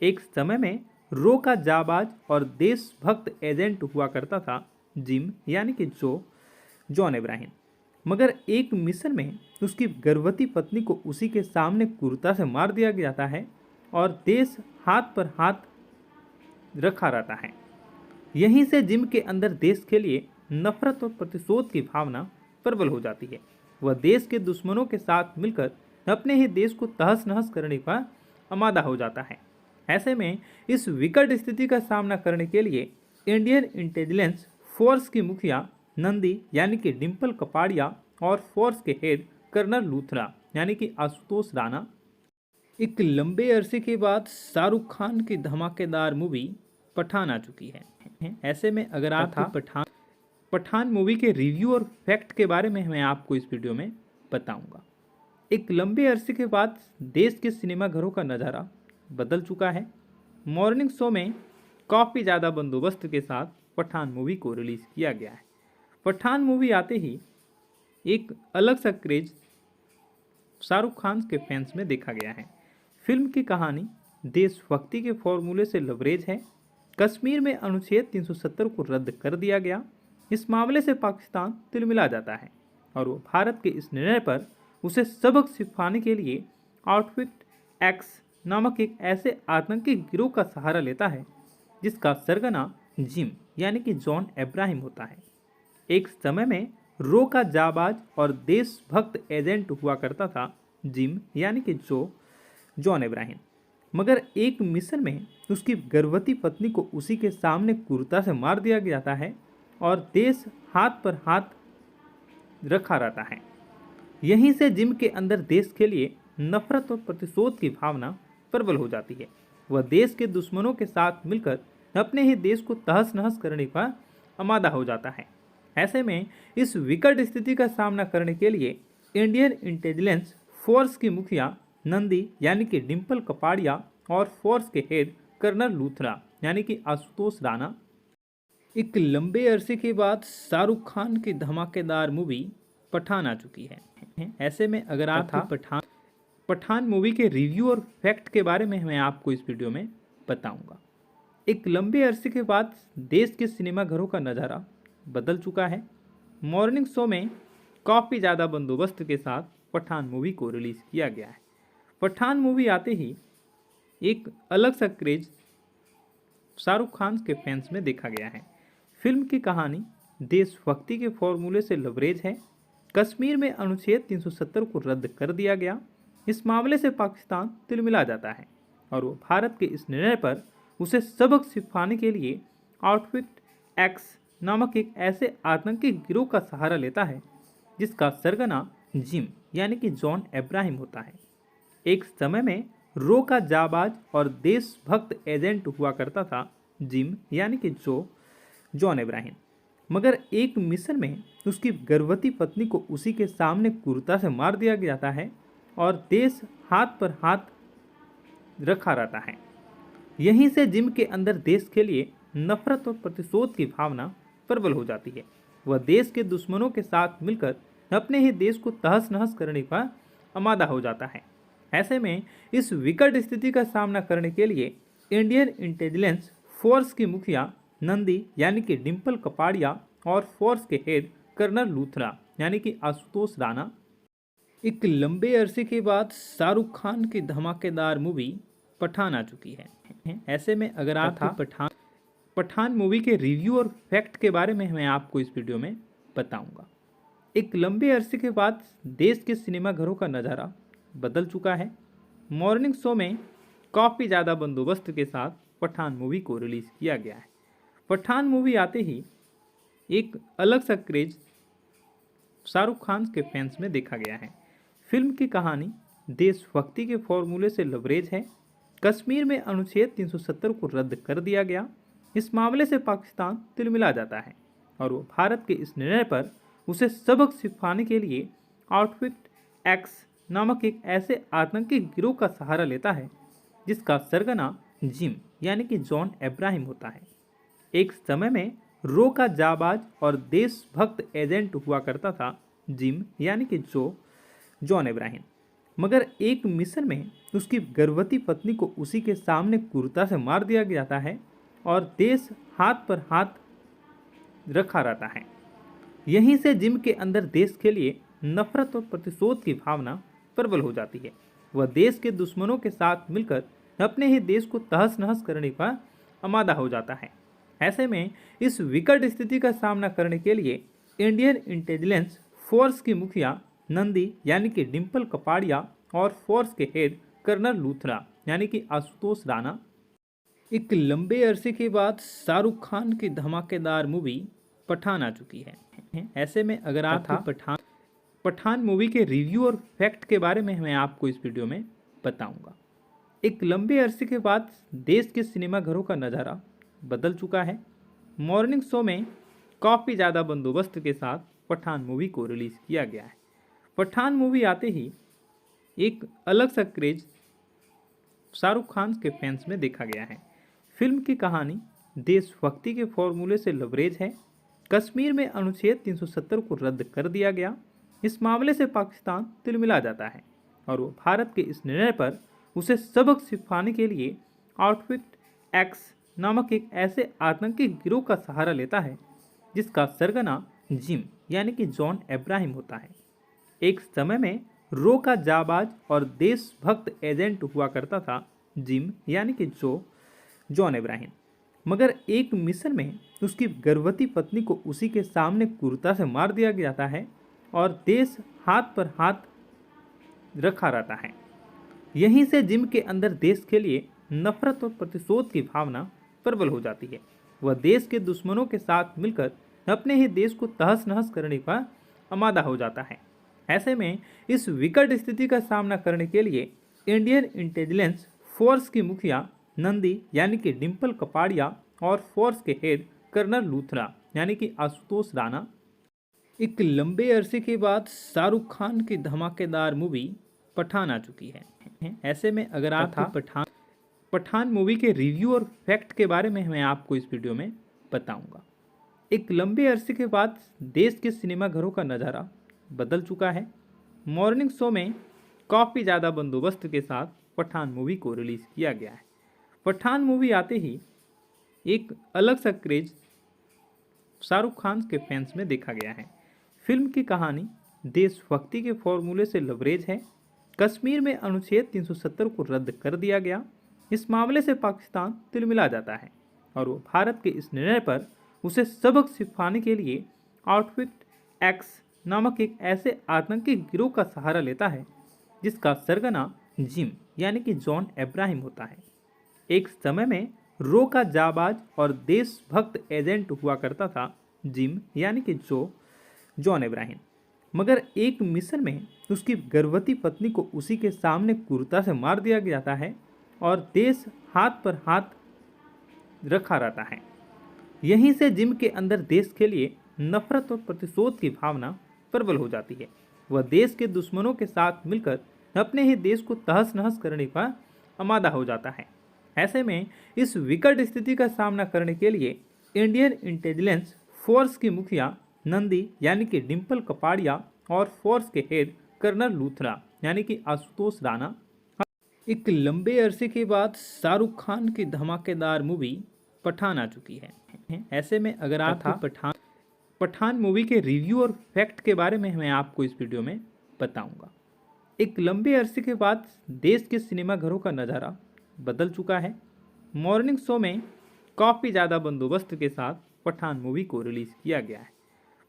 एक समय में रो का जाबाज और देशभक्त एजेंट हुआ करता था जिम यानी कि जॉन इब्राहिम, मगर एक मिशन में उसकी गर्भवती पत्नी को उसी के सामने क्रूरता से मार दिया जाता है और देश हाथ पर हाथ रखा रहता है। यहीं से जिम के अंदर देश के लिए नफरत और प्रतिशोध की भावना प्रबल हो जाती है। वह देश के दुश्मनों के साथ मिलकर अपने ही देश को तहस नहस करने का आमादा हो जाता है। ऐसे में इस विकट स्थिति का सामना करने के लिए इंडियन इंटेलिजेंस फोर्स की मुखिया नंदी यानी कि डिम्पल कपाड़िया और फोर्स के हेड कर्नल लूथरा यानी कि आशुतोष राणा एक लंबे अरसे के बाद शाहरुख खान की धमाकेदार मूवी पठान आ चुकी है। ऐसे में अगर आप पठान मूवी के रिव्यू और फैक्ट के बारे में मैं आपको इस वीडियो में बताऊंगा। एक लंबे अरसे के बाद देश के सिनेमाघरों का नज़ारा बदल चुका है। मॉर्निंग शो में काफ़ी ज़्यादा बंदोबस्त के साथ पठान मूवी को रिलीज़ किया गया है। पठान मूवी आते ही एक अलग सा क्रेज शाहरुख खान के फैंस में देखा गया है। फिल्म की कहानी देशभक्ति के फॉर्मूले से लबरेज है। कश्मीर में अनुच्छेद 370 को रद्द कर दिया गया। इस मामले से पाकिस्तान तिलमिला जाता है और वो भारत के इस निर्णय पर उसे सबक सिखाने के लिए आउटफिट एक्स नामक एक ऐसे आतंकी गिरोह का सहारा लेता है जिसका सरगना जिम यानी कि जॉन इब्राहिम होता है। एक समय में रो का जाबाज और देशभक्त एजेंट हुआ करता था जिम यानी कि जॉन इब्राहिम, मगर एक मिशन में उसकी गर्भवती पत्नी को उसी के सामने क्रूरता से मार दिया जाता है और देश हाथ पर हाथ रखा रहता है। यहीं से जिम के अंदर देश के लिए नफरत और प्रतिशोध की भावना प्रबल हो जाती है। वह देश के दुश्मनों के साथ मिलकर अपने ही देश को तहस नहस करने का आमादा हो जाता है। ऐसे में इस विकट स्थिति का सामना करने के लिए इंडियन इंटेलिजेंस फोर्स की मुखिया नंदी यानी कि डिम्पल कपाड़िया और फोर्स के हेड कर्नल लूथरा यानी कि आशुतोष राणा एक लंबे अरसे के बाद शाहरुख खान की धमाकेदार मूवी पठान आ चुकी है। ऐसे में अगर आप पठान मूवी के रिव्यू और फैक्ट के बारे में मैं आपको इस वीडियो में बताऊंगा। एक लंबे अरसे के बाद देश के सिनेमाघरों का नज़ारा बदल चुका है। मॉर्निंग शो में काफ़ी ज़्यादा बंदोबस्त के साथ पठान मूवी को रिलीज़ किया गया है। पठान मूवी आते ही एक अलग सा क्रेज शाहरुख खान के फैंस में देखा गया है। फिल्म की कहानी देशभक्ति के फॉर्मूले से लबरेज है। कश्मीर में अनुच्छेद 370 को रद्द कर दिया गया। इस मामले से पाकिस्तान तिलमिला जाता है और वो भारत के इस निर्णय पर उसे सबक सिखाने के लिए आउटफिट एक्स नामक एक ऐसे आतंकी गिरोह का सहारा लेता है जिसका सरगना जिम यानी कि जॉन इब्राहिम होता है। एक समय में रो का जाबाज और देशभक्त एजेंट हुआ करता था जिम यानी कि जॉन इब्राहिम, मगर एक मिशन में उसकी गर्भवती पत्नी को उसी के सामने क्रूरता से मार दिया जाता है और देश हाथ पर हाथ रखा रहता है। यहीं से जिम के अंदर देश के लिए नफरत और प्रतिशोध की भावना प्रबल हो जाती है। वह देश के दुश्मनों के साथ मिलकर अपने ही देश को तहस नहस करने का आमादा हो जाता है। ऐसे में इस विकट स्थिति का सामना करने के लिए इंडियन इंटेलिजेंस फोर्स की मुखिया नंदी यानी कि डिम्पल कपाड़िया और फोर्स के हेड कर्नल लूथरा यानी कि आशुतोष राणा एक लंबे अरसे के बाद शाहरुख खान की धमाकेदार मूवी पठान आ चुकी है। ऐसे में अगर आप पठान मूवी के रिव्यू और फैक्ट के बारे में मैं आपको इस वीडियो में बताऊंगा। एक लंबे अरसे के बाद देश के सिनेमाघरों का नज़ारा बदल चुका है। मॉर्निंग शो में काफ़ी ज़्यादा बंदोबस्त के साथ पठान मूवी को रिलीज़ किया गया है। पठान मूवी आते ही एक अलग सा क्रेज शाहरुख खान के फैंस में देखा गया है। फिल्म की कहानी देशभक्ति के फॉर्मूले से लबरेज है। कश्मीर में अनुच्छेद 370 को रद्द कर दिया गया। इस मामले से पाकिस्तान तिलमिला जाता है और वो भारत के इस निर्णय पर उसे सबक सिखाने के लिए आउटफिट एक्स नामक एक ऐसे आतंकी गिरोह का सहारा लेता है जिसका सरगना जिम यानी कि जॉन अब्राहम होता है। एक समय में रो का जाबाज और देशभक्त एजेंट हुआ करता था जिम यानी कि जॉन अब्राहम। मगर एक मिशन में उसकी गर्भवती पत्नी को उसी के सामने क्रूरता से मार दिया जाता है और देश हाथ पर हाथ रखा रहता है। यहीं से जिम के अंदर देश के लिए नफरत और प्रतिशोध की भावना प्रबल हो जाती है। वह देश के दुश्मनों के साथ मिलकर अपने ही देश को तहस नहस करने का आमादा हो जाता है। ऐसे में इस विकट स्थिति का सामना करने के लिए इंडियन इंटेलिजेंस फोर्स की मुखिया नंदी यानी कि डिम्पल कपाड़िया और फोर्स के हेड कर्नल लूथरा यानी कि आशुतोष राणा एक लंबे अरसे के बाद शाहरुख खान की धमाकेदार मूवी पठान आ चुकी है। ऐसे में अगर आप पठान मूवी के रिव्यू और फैक्ट के बारे में मैं आपको इस वीडियो में बताऊंगा। एक लंबे अरसे के बाद देश के सिनेमा घरों का नज़ारा बदल चुका है। मॉर्निंग शो में काफ़ी ज़्यादा बंदोबस्त के साथ पठान मूवी को रिलीज़ किया गया है। पठान मूवी आते ही एक अलग सा क्रेज शाहरुख खान के फैंस में देखा गया है। फिल्म की कहानी देशभक्ति के फॉर्मूले से लबरेज है। कश्मीर में अनुच्छेद 370 को रद्द कर दिया गया। इस मामले से पाकिस्तान तिलमिला जाता है और वो भारत के इस निर्णय पर उसे सबक सिखाने के लिए आउटफिट एक्स नामक एक ऐसे आतंकी गिरोह का सहारा लेता है जिसका सरगना जिम यानी कि जॉन अब्राहम होता है। एक समय में रो का जाबाज और देशभक्त एजेंट हुआ करता था जिम यानी कि जॉन अब्राहम। मगर एक मिशन में उसकी गर्भवती पत्नी को उसी के सामने क्रूरता से मार दिया जाता है और देश हाथ पर हाथ रखा रहता है। यहीं से जिम के अंदर देश के लिए नफरत और प्रतिशोध की भावना प्रबल हो जाती है। वह देश के दुश्मनों के साथ मिलकर अपने ही देश को तहस नहस करने का आमादा हो जाता है। ऐसे में इस विकट स्थिति का सामना करने के लिए इंडियन इंटेलिजेंस फोर्स की मुखिया नंदी यानी कि डिम्पल कपाड़िया और फोर्स के हेड कर्नल लूथरा यानी कि आशुतोष राणा एक लंबे अरसे के बाद शाहरुख खान की धमाकेदार मूवी पठान आ चुकी है। ऐसे में अगर आप पठान मूवी के रिव्यू और फैक्ट के बारे में मैं आपको इस वीडियो में बताऊंगा। एक लंबे अरसे के बाद देश के सिनेमा घरों का नज़ारा बदल चुका है। मॉर्निंग शो में काफ़ी ज़्यादा बंदोबस्त के साथ पठान मूवी को रिलीज़ किया गया है। पठान मूवी आते ही एक अलग सा क्रेज शाहरुख खान के फैंस में देखा गया है। फिल्म की कहानी देशभक्ति के फॉर्मूले से लबरेज है। कश्मीर में अनुच्छेद 370 को रद्द कर दिया गया। इस मामले से पाकिस्तान तिलमिला जाता है और वो भारत के इस निर्णय पर उसे सबक सिखाने के लिए आउटफिट एक्स नामक एक ऐसे आतंकी गिरोह का सहारा लेता है जिसका सरगना जिम यानी कि जॉन अब्राहम होता है। एक समय में रो का जाबाज और देशभक्त एजेंट हुआ करता था जिम यानी कि जॉन अब्राहम। मगर एक मिशन में उसकी गर्भवती पत्नी को उसी के सामने क्रूरता से मार दिया जाता है और देश हाथ पर हाथ रखा रहता है। यहीं से जिम के अंदर देश के लिए नफरत और प्रतिशोध की भावना प्रबल हो जाती है। वह देश के दुश्मनों के साथ मिलकर अपने ही देश को तहस नहस करने का आमादा हो जाता है। ऐसे में इस विकट स्थिति का सामना करने के लिए इंडियन इंटेलिजेंस फोर्स की मुखिया नंदी यानी कि डिम्पल कपाड़िया और फोर्स के हेड कर्नल लूथरा यानी कि आशुतोष राणा एक लंबे अरसे के बाद शाहरुख खान की धमाकेदार मूवी पठान आ चुकी है। ऐसे में अगर आप पठान मूवी के रिव्यू और फैक्ट के बारे में मैं आपको इस वीडियो में बताऊंगा। एक लंबे अरसे के बाद देश के सिनेमा घरों का नज़ारा बदल चुका है। मॉर्निंग शो में काफ़ी ज़्यादा बंदोबस्त के साथ पठान मूवी को रिलीज़ किया गया है।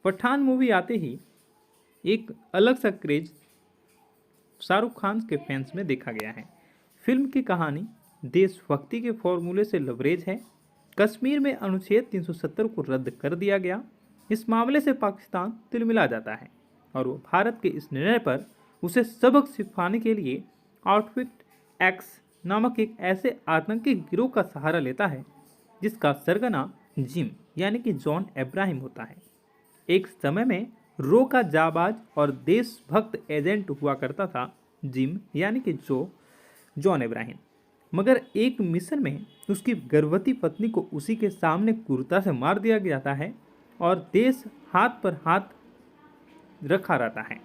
पठान मूवी आते ही एक अलग सा क्रेज शाहरुख खान के फैंस में देखा गया है। फिल्म की कहानी देशभक्ति के फॉर्मूले से लबरेज है। कश्मीर में अनुच्छेद 370 को रद्द कर दिया गया। इस मामले से पाकिस्तान तिलमिला जाता है और वो भारत के इस निर्णय पर उसे सबक सिखाने के लिए आउटफिट एक्स नामक एक ऐसे आतंकी गिरोह का सहारा लेता है जिसका सरगना जिम यानी कि जॉन अब्राहम होता है। एक समय में रो का जाबाज और देशभक्त एजेंट हुआ करता था जिम यानी कि जॉन अब्राहम। मगर एक मिशन में उसकी गर्भवती पत्नी को उसी के सामने क्रूरता से मार दिया जाता है और देश हाथ पर हाथ रखा रहता है।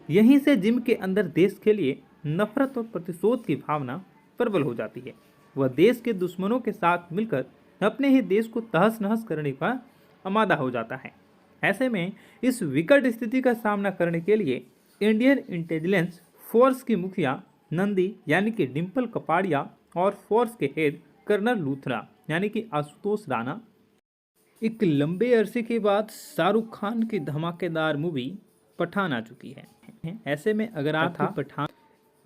यहीं से जिम के अंदर देश के लिए नफरत और प्रतिशोध की भावना प्रबल हो जाती है। वह देश के दुश्मनों के साथ मिलकर अपने ही देश को तहस नहस करने का आमादा हो जाता है। ऐसे में इस विकट स्थिति का सामना करने के लिए इंडियन इंटेलिजेंस फोर्स की मुखिया नंदी यानी कि डिम्पल कपाड़िया और फोर्स के हेड कर्नल लूथरा यानी कि आशुतोष राणा एक लंबे अरसे के बाद शाहरुख खान की धमाकेदार मूवी पठान आ चुकी है। ऐसे में अगर आप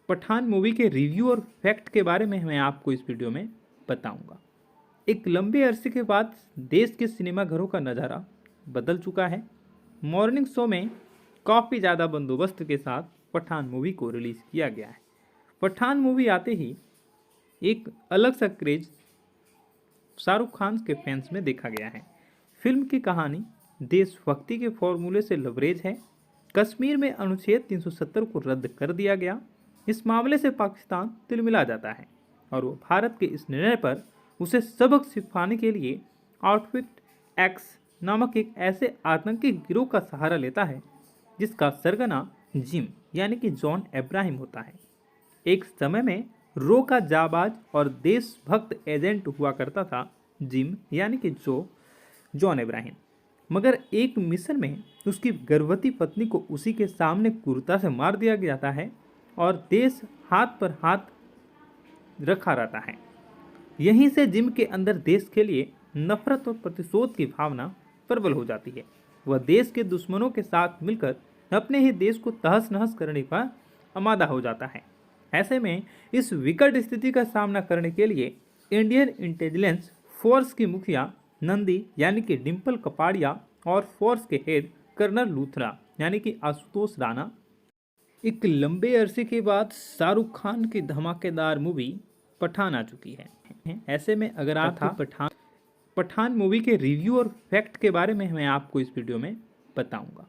पठान मूवी के रिव्यू और फैक्ट के बारे में मैं आपको इस वीडियो में बताऊंगा। एक लंबे अरसे के बाद देश के सिनेमाघरों का नज़ारा बदल चुका है। मॉर्निंग शो में काफ़ी ज़्यादा बंदोबस्त के साथ पठान मूवी को रिलीज़ किया गया है। पठान मूवी आते ही एक अलग सा क्रेज शाहरुख खान के फैंस में देखा गया है। फिल्म की कहानी देशभक्ति के फॉर्मूले से लबरेज है। कश्मीर में अनुच्छेद 370 को रद्द कर दिया गया। इस मामले से पाकिस्तान तिलमिला जाता है और वो भारत के इस निर्णय पर उसे सबक सिखाने के लिए आउटफिट एक्स नामक एक ऐसे आतंकी गिरोह का सहारा लेता है जिसका सरगना जिम यानी कि जॉन अब्राहम होता है। एक समय में रो का जाबाज और देशभक्त एजेंट हुआ करता था जिम यानी कि जॉन अब्राहम, मगर एक मिशन में उसकी गर्भवती पत्नी को उसी के सामने क्रूरता से मार दिया जाता है और देश हाथ पर हाथ रखा रहता है। यहीं से जिम के अंदर देश के लिए नफरत और प्रतिशोध की भावना प्रबल हो जाती है। वह देश के दुश्मनों के साथ मिलकर अपने ही देश को तहस नहस करने का आमादा हो जाता है। ऐसे में इस विकट स्थिति का सामना करने के लिए इंडियन इंटेलिजेंस फोर्स की मुखिया नंदी यानी कि डिम्पल कपाड़िया और फोर्स के हेड कर्नल लूथरा यानी कि आशुतोष राणा एक लंबे अरसे के बाद शाहरुख खान की धमाकेदार मूवी पठान आ चुकी है। ऐसे में अगर आप पठान मूवी के रिव्यू और फैक्ट के बारे में मैं आपको इस वीडियो में बताऊंगा।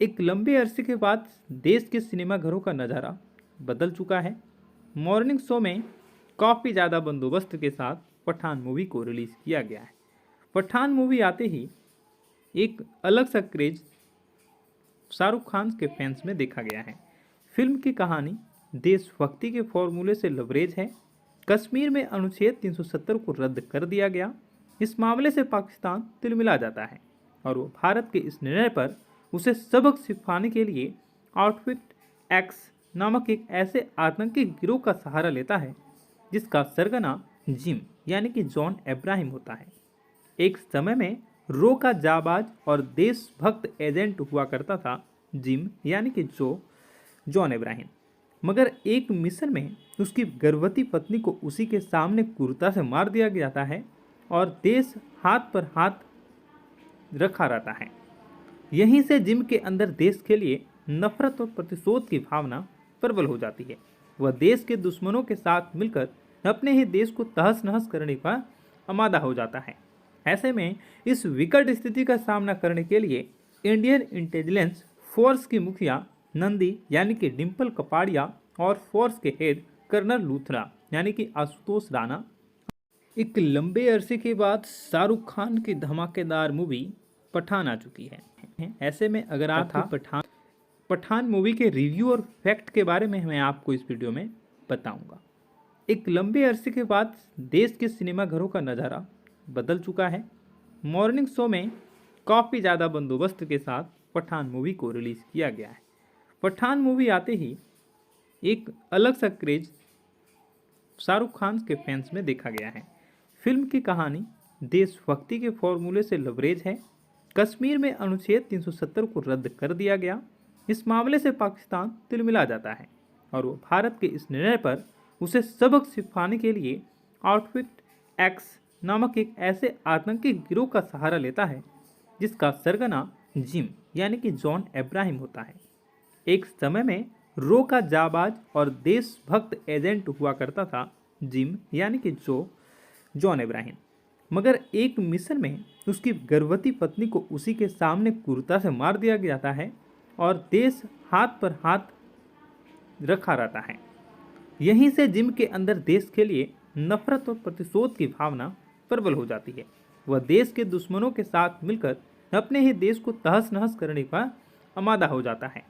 एक लंबे अरसे के बाद देश के सिनेमाघरों का नज़ारा बदल चुका है। मॉर्निंग शो में काफ़ी ज़्यादा बंदोबस्त के साथ पठान मूवी को रिलीज़ किया गया है। पठान मूवी आते ही एक अलग सा क्रेज शाहरुख खान के फैंस में देखा गया है। फिल्म की कहानी देशभक्ति के फॉर्मूले से लबरेज है। कश्मीर में अनुच्छेद 370 को रद्द कर दिया गया। इस मामले से पाकिस्तान तिलमिला जाता है और वो भारत के इस निर्णय पर उसे सबक सिखाने के लिए आउटफिट एक्स नामक एक ऐसे आतंकी गिरोह का सहारा लेता है जिसका सरगना जिम यानी कि जॉन अब्राहम होता है। एक समय में रो का जाबाज और देशभक्त एजेंट हुआ करता था जिम यानी कि जॉन अब्राहम, मगर एक मिशन में उसकी गर्भवती पत्नी को उसी के सामने क्रूरता से मार दिया जाता है और देश हाथ पर हाथ रखा रहता है। यहीं से जिम के अंदर देश के लिए नफरत और प्रतिशोध की भावना प्रबल हो जाती है। वह देश के दुश्मनों के साथ मिलकर अपने ही देश को तहस नहस करने का आमादा हो जाता है। ऐसे में इस विकट स्थिति का सामना करने के लिए इंडियन इंटेलिजेंस फोर्स की मुखिया नंदी यानी कि डिम्पल कपाड़िया और फोर्स के हेड कर्नल लूथरा यानी कि आशुतोष राणा एक लंबे अरसे के बाद शाहरुख खान की धमाकेदार मूवी पठान आ चुकी है। ऐसे में अगर आप पठान मूवी के रिव्यू और फैक्ट के बारे में मैं आपको इस वीडियो में बताऊंगा। एक लंबे अरसे के बाद देश के सिनेमाघरों का नज़ारा बदल चुका है। मॉर्निंग शो में काफ़ी ज़्यादा बंदोबस्त के साथ पठान मूवी को रिलीज़ किया गया है। पठान मूवी आते ही एक अलग सा क्रेज शाहरुख खान के फैंस में देखा गया है। फिल्म की कहानी देशभक्ति के फॉर्मूले से लबरेज है। कश्मीर में अनुच्छेद 370 को रद्द कर दिया गया। इस मामले से पाकिस्तान तिलमिला जाता है और वो भारत के इस निर्णय पर उसे सबक सिखाने के लिए आउटफिट एक्स नामक एक ऐसे आतंकी गिरोह का सहारा लेता है जिसका सरगना जिम यानी कि जॉन अब्राहम होता है। एक समय में रो का जाबाज और देशभक्त एजेंट हुआ करता था जिम यानी कि जॉन अब्राहम, मगर एक मिशन में उसकी गर्भवती पत्नी को उसी के सामने क्रूरता से मार दिया जाता है और देश हाथ पर हाथ रखा रहता है। यहीं से जिम के अंदर देश के लिए नफरत और प्रतिशोध की भावना प्रबल हो जाती है। वह देश के दुश्मनों के साथ मिलकर अपने ही देश को तहस नहस करने का आमादा हो जाता है।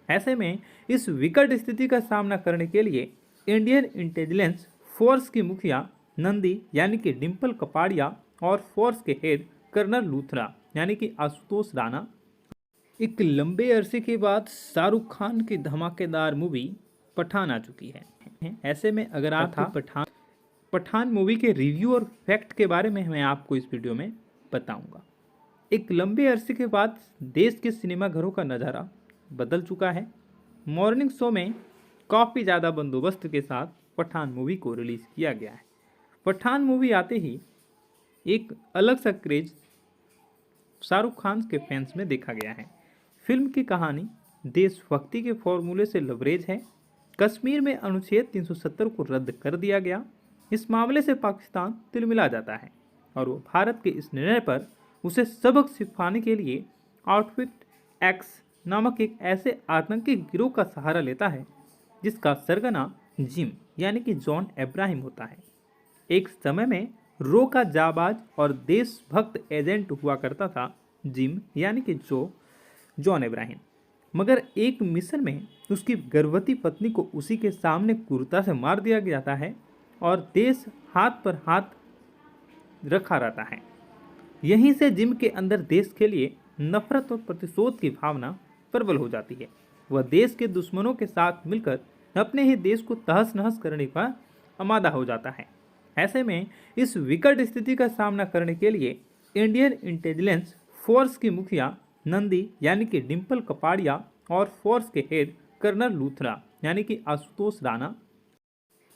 ऐसे में इस विकट स्थिति का सामना करने के लिए इंडियन इंटेलिजेंस फोर्स की मुखिया नंदी यानी कि डिम्पल कपाड़िया और फोर्स के हेड कर्नल लूथरा यानी कि आशुतोष राणा एक लंबे अरसे के बाद शाहरुख खान की धमाकेदार मूवी पठान आ चुकी है। ऐसे में अगर आप पठान मूवी के रिव्यू और फैक्ट के बारे में मैं आपको इस वीडियो में बताऊंगा। एक लंबे अरसे के बाद देश के सिनेमाघरों का नज़ारा बदल चुका है। मॉर्निंग शो में काफ़ी ज़्यादा बंदोबस्त के साथ पठान मूवी को रिलीज़ किया गया है। पठान मूवी आते ही एक अलग सा क्रेज शाहरुख खान के फैंस में देखा गया है। फिल्म की कहानी देशभक्ति के फॉर्मूले से लबरेज है। कश्मीर में अनुच्छेद 370 को रद्द कर दिया गया। इस मामले से पाकिस्तान तिलमिला जाता है और वो भारत के इस निर्णय पर उसे सबक सिखाने के लिए आउटफिट एक्स नामक एक ऐसे आतंकी गिरोह का सहारा लेता है जिसका सरगना जिम यानी कि जॉन अब्राहम होता है। एक समय में रो का जाबाज और देशभक्त एजेंट हुआ करता था जिम यानी कि जॉन अब्राहम, मगर एक मिशन में उसकी गर्भवती पत्नी को उसी के सामने क्रूरता से मार दिया जाता है और देश हाथ पर हाथ रखा रहता है। यहीं से जिम के अंदर देश के लिए नफरत और प्रतिशोध की भावना प्रबल हो जाती है। वह देश के दुश्मनों के साथ मिलकर अपने ही देश को तहस नहस करने का आमादा हो जाता है। ऐसे में इस विकट स्थिति का सामना करने के लिए इंडियन इंटेलिजेंस फोर्स की मुखिया नंदी यानी कि डिम्पल कपाड़िया और फोर्स के हेड कर्नल लूथरा यानी कि आशुतोष राणा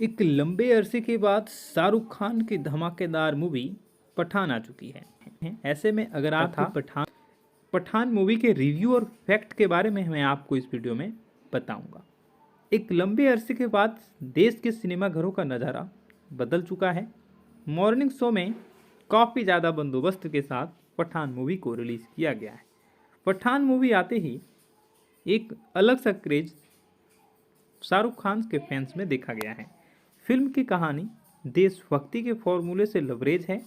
एक लंबे अरसे के बाद शाहरुख खान की धमाकेदार मूवी पठान आ चुकी है। ऐसे में अगर आप पठान मूवी के रिव्यू और फैक्ट के बारे में मैं आपको इस वीडियो में बताऊंगा। एक लंबे अरसे के बाद देश के सिनेमाघरों का नज़ारा बदल चुका है। मॉर्निंग शो में काफ़ी ज़्यादा बंदोबस्त के साथ पठान मूवी को रिलीज़ किया गया है। पठान मूवी आते ही एक अलग सा क्रेज शाहरुख खान के फैंस में देखा गया है। फिल्म की कहानी देशभक्ति के फॉर्मूले से लबरेज है।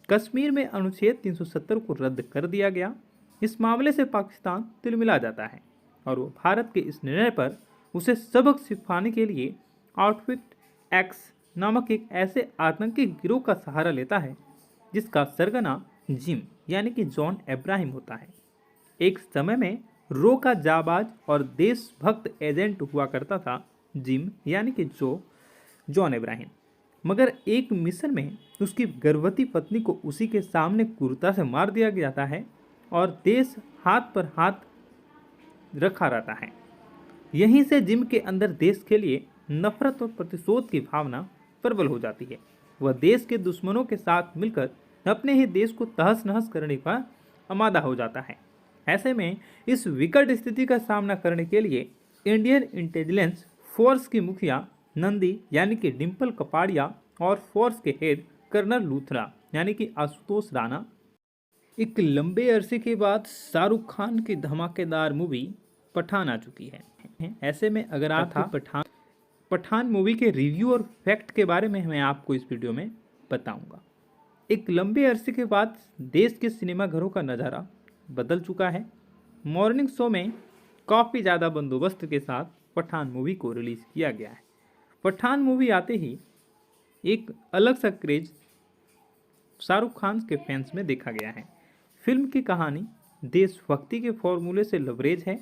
कश्मीर में अनुच्छेद 370 को रद्द कर दिया गया। इस मामले से पाकिस्तान तिलमिला जाता है और वो भारत के इस निर्णय पर उसे सबक सिखाने के लिए आउटफिट एक्स नामक एक ऐसे आतंकी गिरोह का सहारा लेता है जिसका सरगना जिम यानी कि जॉन अब्राहम होता है। एक समय में रो का जाबाज और देशभक्त एजेंट हुआ करता था जिम यानी कि जॉन अब्राहम, मगर एक मिशन में उसकी गर्भवती पत्नी को उसी के सामने क्रूरता से मार दिया जाता है और देश हाथ पर हाथ रखा रहता है। यहीं से जिम के अंदर देश के लिए नफरत और प्रतिशोध की भावना प्रबल हो जाती है। वह देश के दुश्मनों के साथ मिलकर अपने ही देश को तहस नहस करने का आमादा हो जाता है। ऐसे में इस विकट स्थिति का सामना करने के लिए इंडियन इंटेलिजेंस फोर्स की मुखिया नंदी यानी कि डिम्पल कपाड़िया और फोर्स के हेड कर्नल लूथरा यानी कि आशुतोष राणा एक लंबे अरसे के बाद शाहरुख खान की धमाकेदार मूवी पठान आ चुकी है। ऐसे में अगर आप पठान मूवी के रिव्यू और फैक्ट के बारे में मैं आपको इस वीडियो में बताऊंगा। एक लंबे अरसे के बाद देश के सिनेमाघरों का नज़ारा बदल चुका है। मॉर्निंग शो में काफ़ी ज़्यादा बंदोबस्त के साथ पठान मूवी को रिलीज़ किया गया है। पठान मूवी आते ही एक अलग सा क्रेज शाहरुख खान के फैंस में देखा गया है। फिल्म की कहानी देशभक्ति के फॉर्मूले से लबरेज है।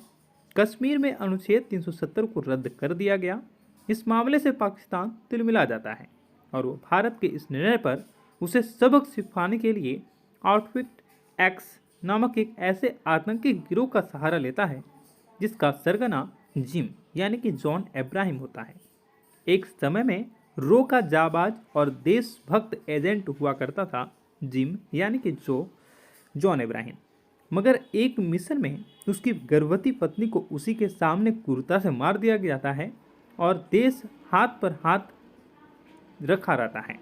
कश्मीर में अनुच्छेद 370 को रद्द कर दिया गया। इस मामले से पाकिस्तान तिलमिला जाता है और वो भारत के इस निर्णय पर उसे सबक सिखाने के लिए आउटफिट एक्स नामक एक ऐसे आतंकी गिरोह का सहारा लेता है जिसका सरगना जिम यानी कि जॉन अब्राहम होता है। एक समय में रो का जाबाज और देशभक्त एजेंट हुआ करता था जिम यानी कि जॉन अब्राहम, मगर एक मिशन में उसकी गर्भवती पत्नी को उसी के सामने क्रूरता से मार दिया जाता है और देश हाथ पर हाथ रखा रहता है।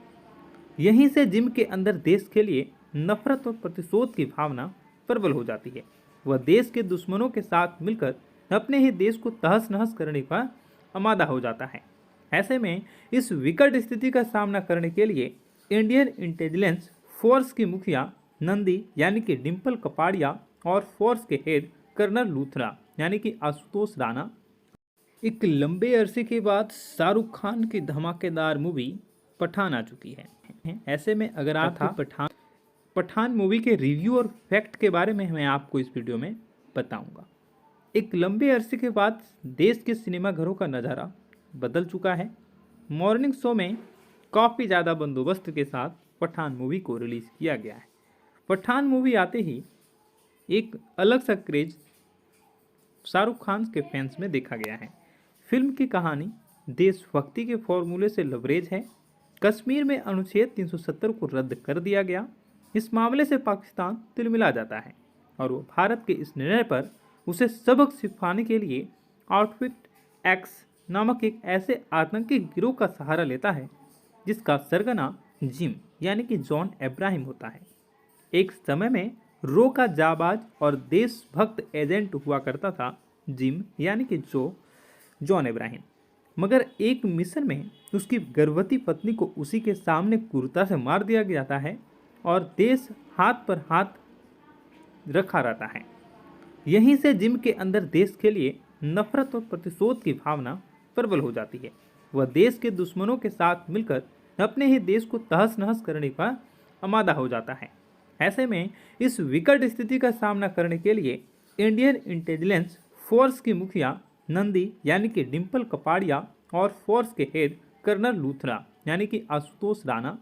यहीं से जिम के अंदर देश के लिए नफरत और प्रतिशोध की भावना प्रबल हो जाती है। वह देश के दुश्मनों के साथ मिलकर अपने ही देश को तहस नहस करने का आमादा हो जाता है। ऐसे में इस विकट स्थिति का सामना करने के लिए इंडियन इंटेलिजेंस फोर्स की मुखिया नंदी यानी कि डिम्पल कपाड़िया और फोर्स के हेड कर्नल लूथरा यानी कि आशुतोष राणा एक लंबे अरसे के बाद शाहरुख खान की धमाकेदार मूवी पठान आ चुकी है। ऐसे में अगर आप पठान मूवी के रिव्यू और फैक्ट के बारे में मैं आपको इस वीडियो में बताऊंगा। एक लंबे अरसे के बाद देश के सिनेमा घरों का नज़ारा बदल चुका है। मॉर्निंग शो में काफ़ी ज़्यादा बंदोबस्त के साथ पठान मूवी को रिलीज़ किया गया है। पठान मूवी आते ही एक अलग सा क्रेज शाहरुख खान के फैंस में देखा गया है। फिल्म की कहानी देशभक्ति के फॉर्मूले से लबरेज है। कश्मीर में अनुच्छेद 370 को रद्द कर दिया गया। इस मामले से पाकिस्तान तिलमिला जाता है और वो भारत के इस निर्णय पर उसे सबक सिखाने के लिए आउटफिट एक्स नामक एक ऐसे आतंकी गिरोह का सहारा लेता है जिसका सरगना जिम यानी कि जॉन इब्राहिम होता है। एक समय में रो का जाबाज और देशभक्त एजेंट हुआ करता था जिम यानी कि जॉन इब्राहिम, मगर एक मिशन में उसकी गर्भवती पत्नी को उसी के सामने क्रूरता से मार दिया जाता है और देश हाथ पर हाथ रखा रहता है। यहीं से जिम के अंदर देश के लिए नफरत और प्रतिशोध की भावना प्रबल हो जाती है। वह देश के दुश्मनों के साथ मिलकर अपने ही देश को तहस नहस करने का आमादा हो जाता है। ऐसे में इस विकट स्थिति का सामना करने के लिए इंडियन इंटेलिजेंस फोर्स की मुखिया नंदी यानी कि डिम्पल कपाड़िया और फोर्स के हेड कर्नल लूथरा यानी कि आशुतोष राणा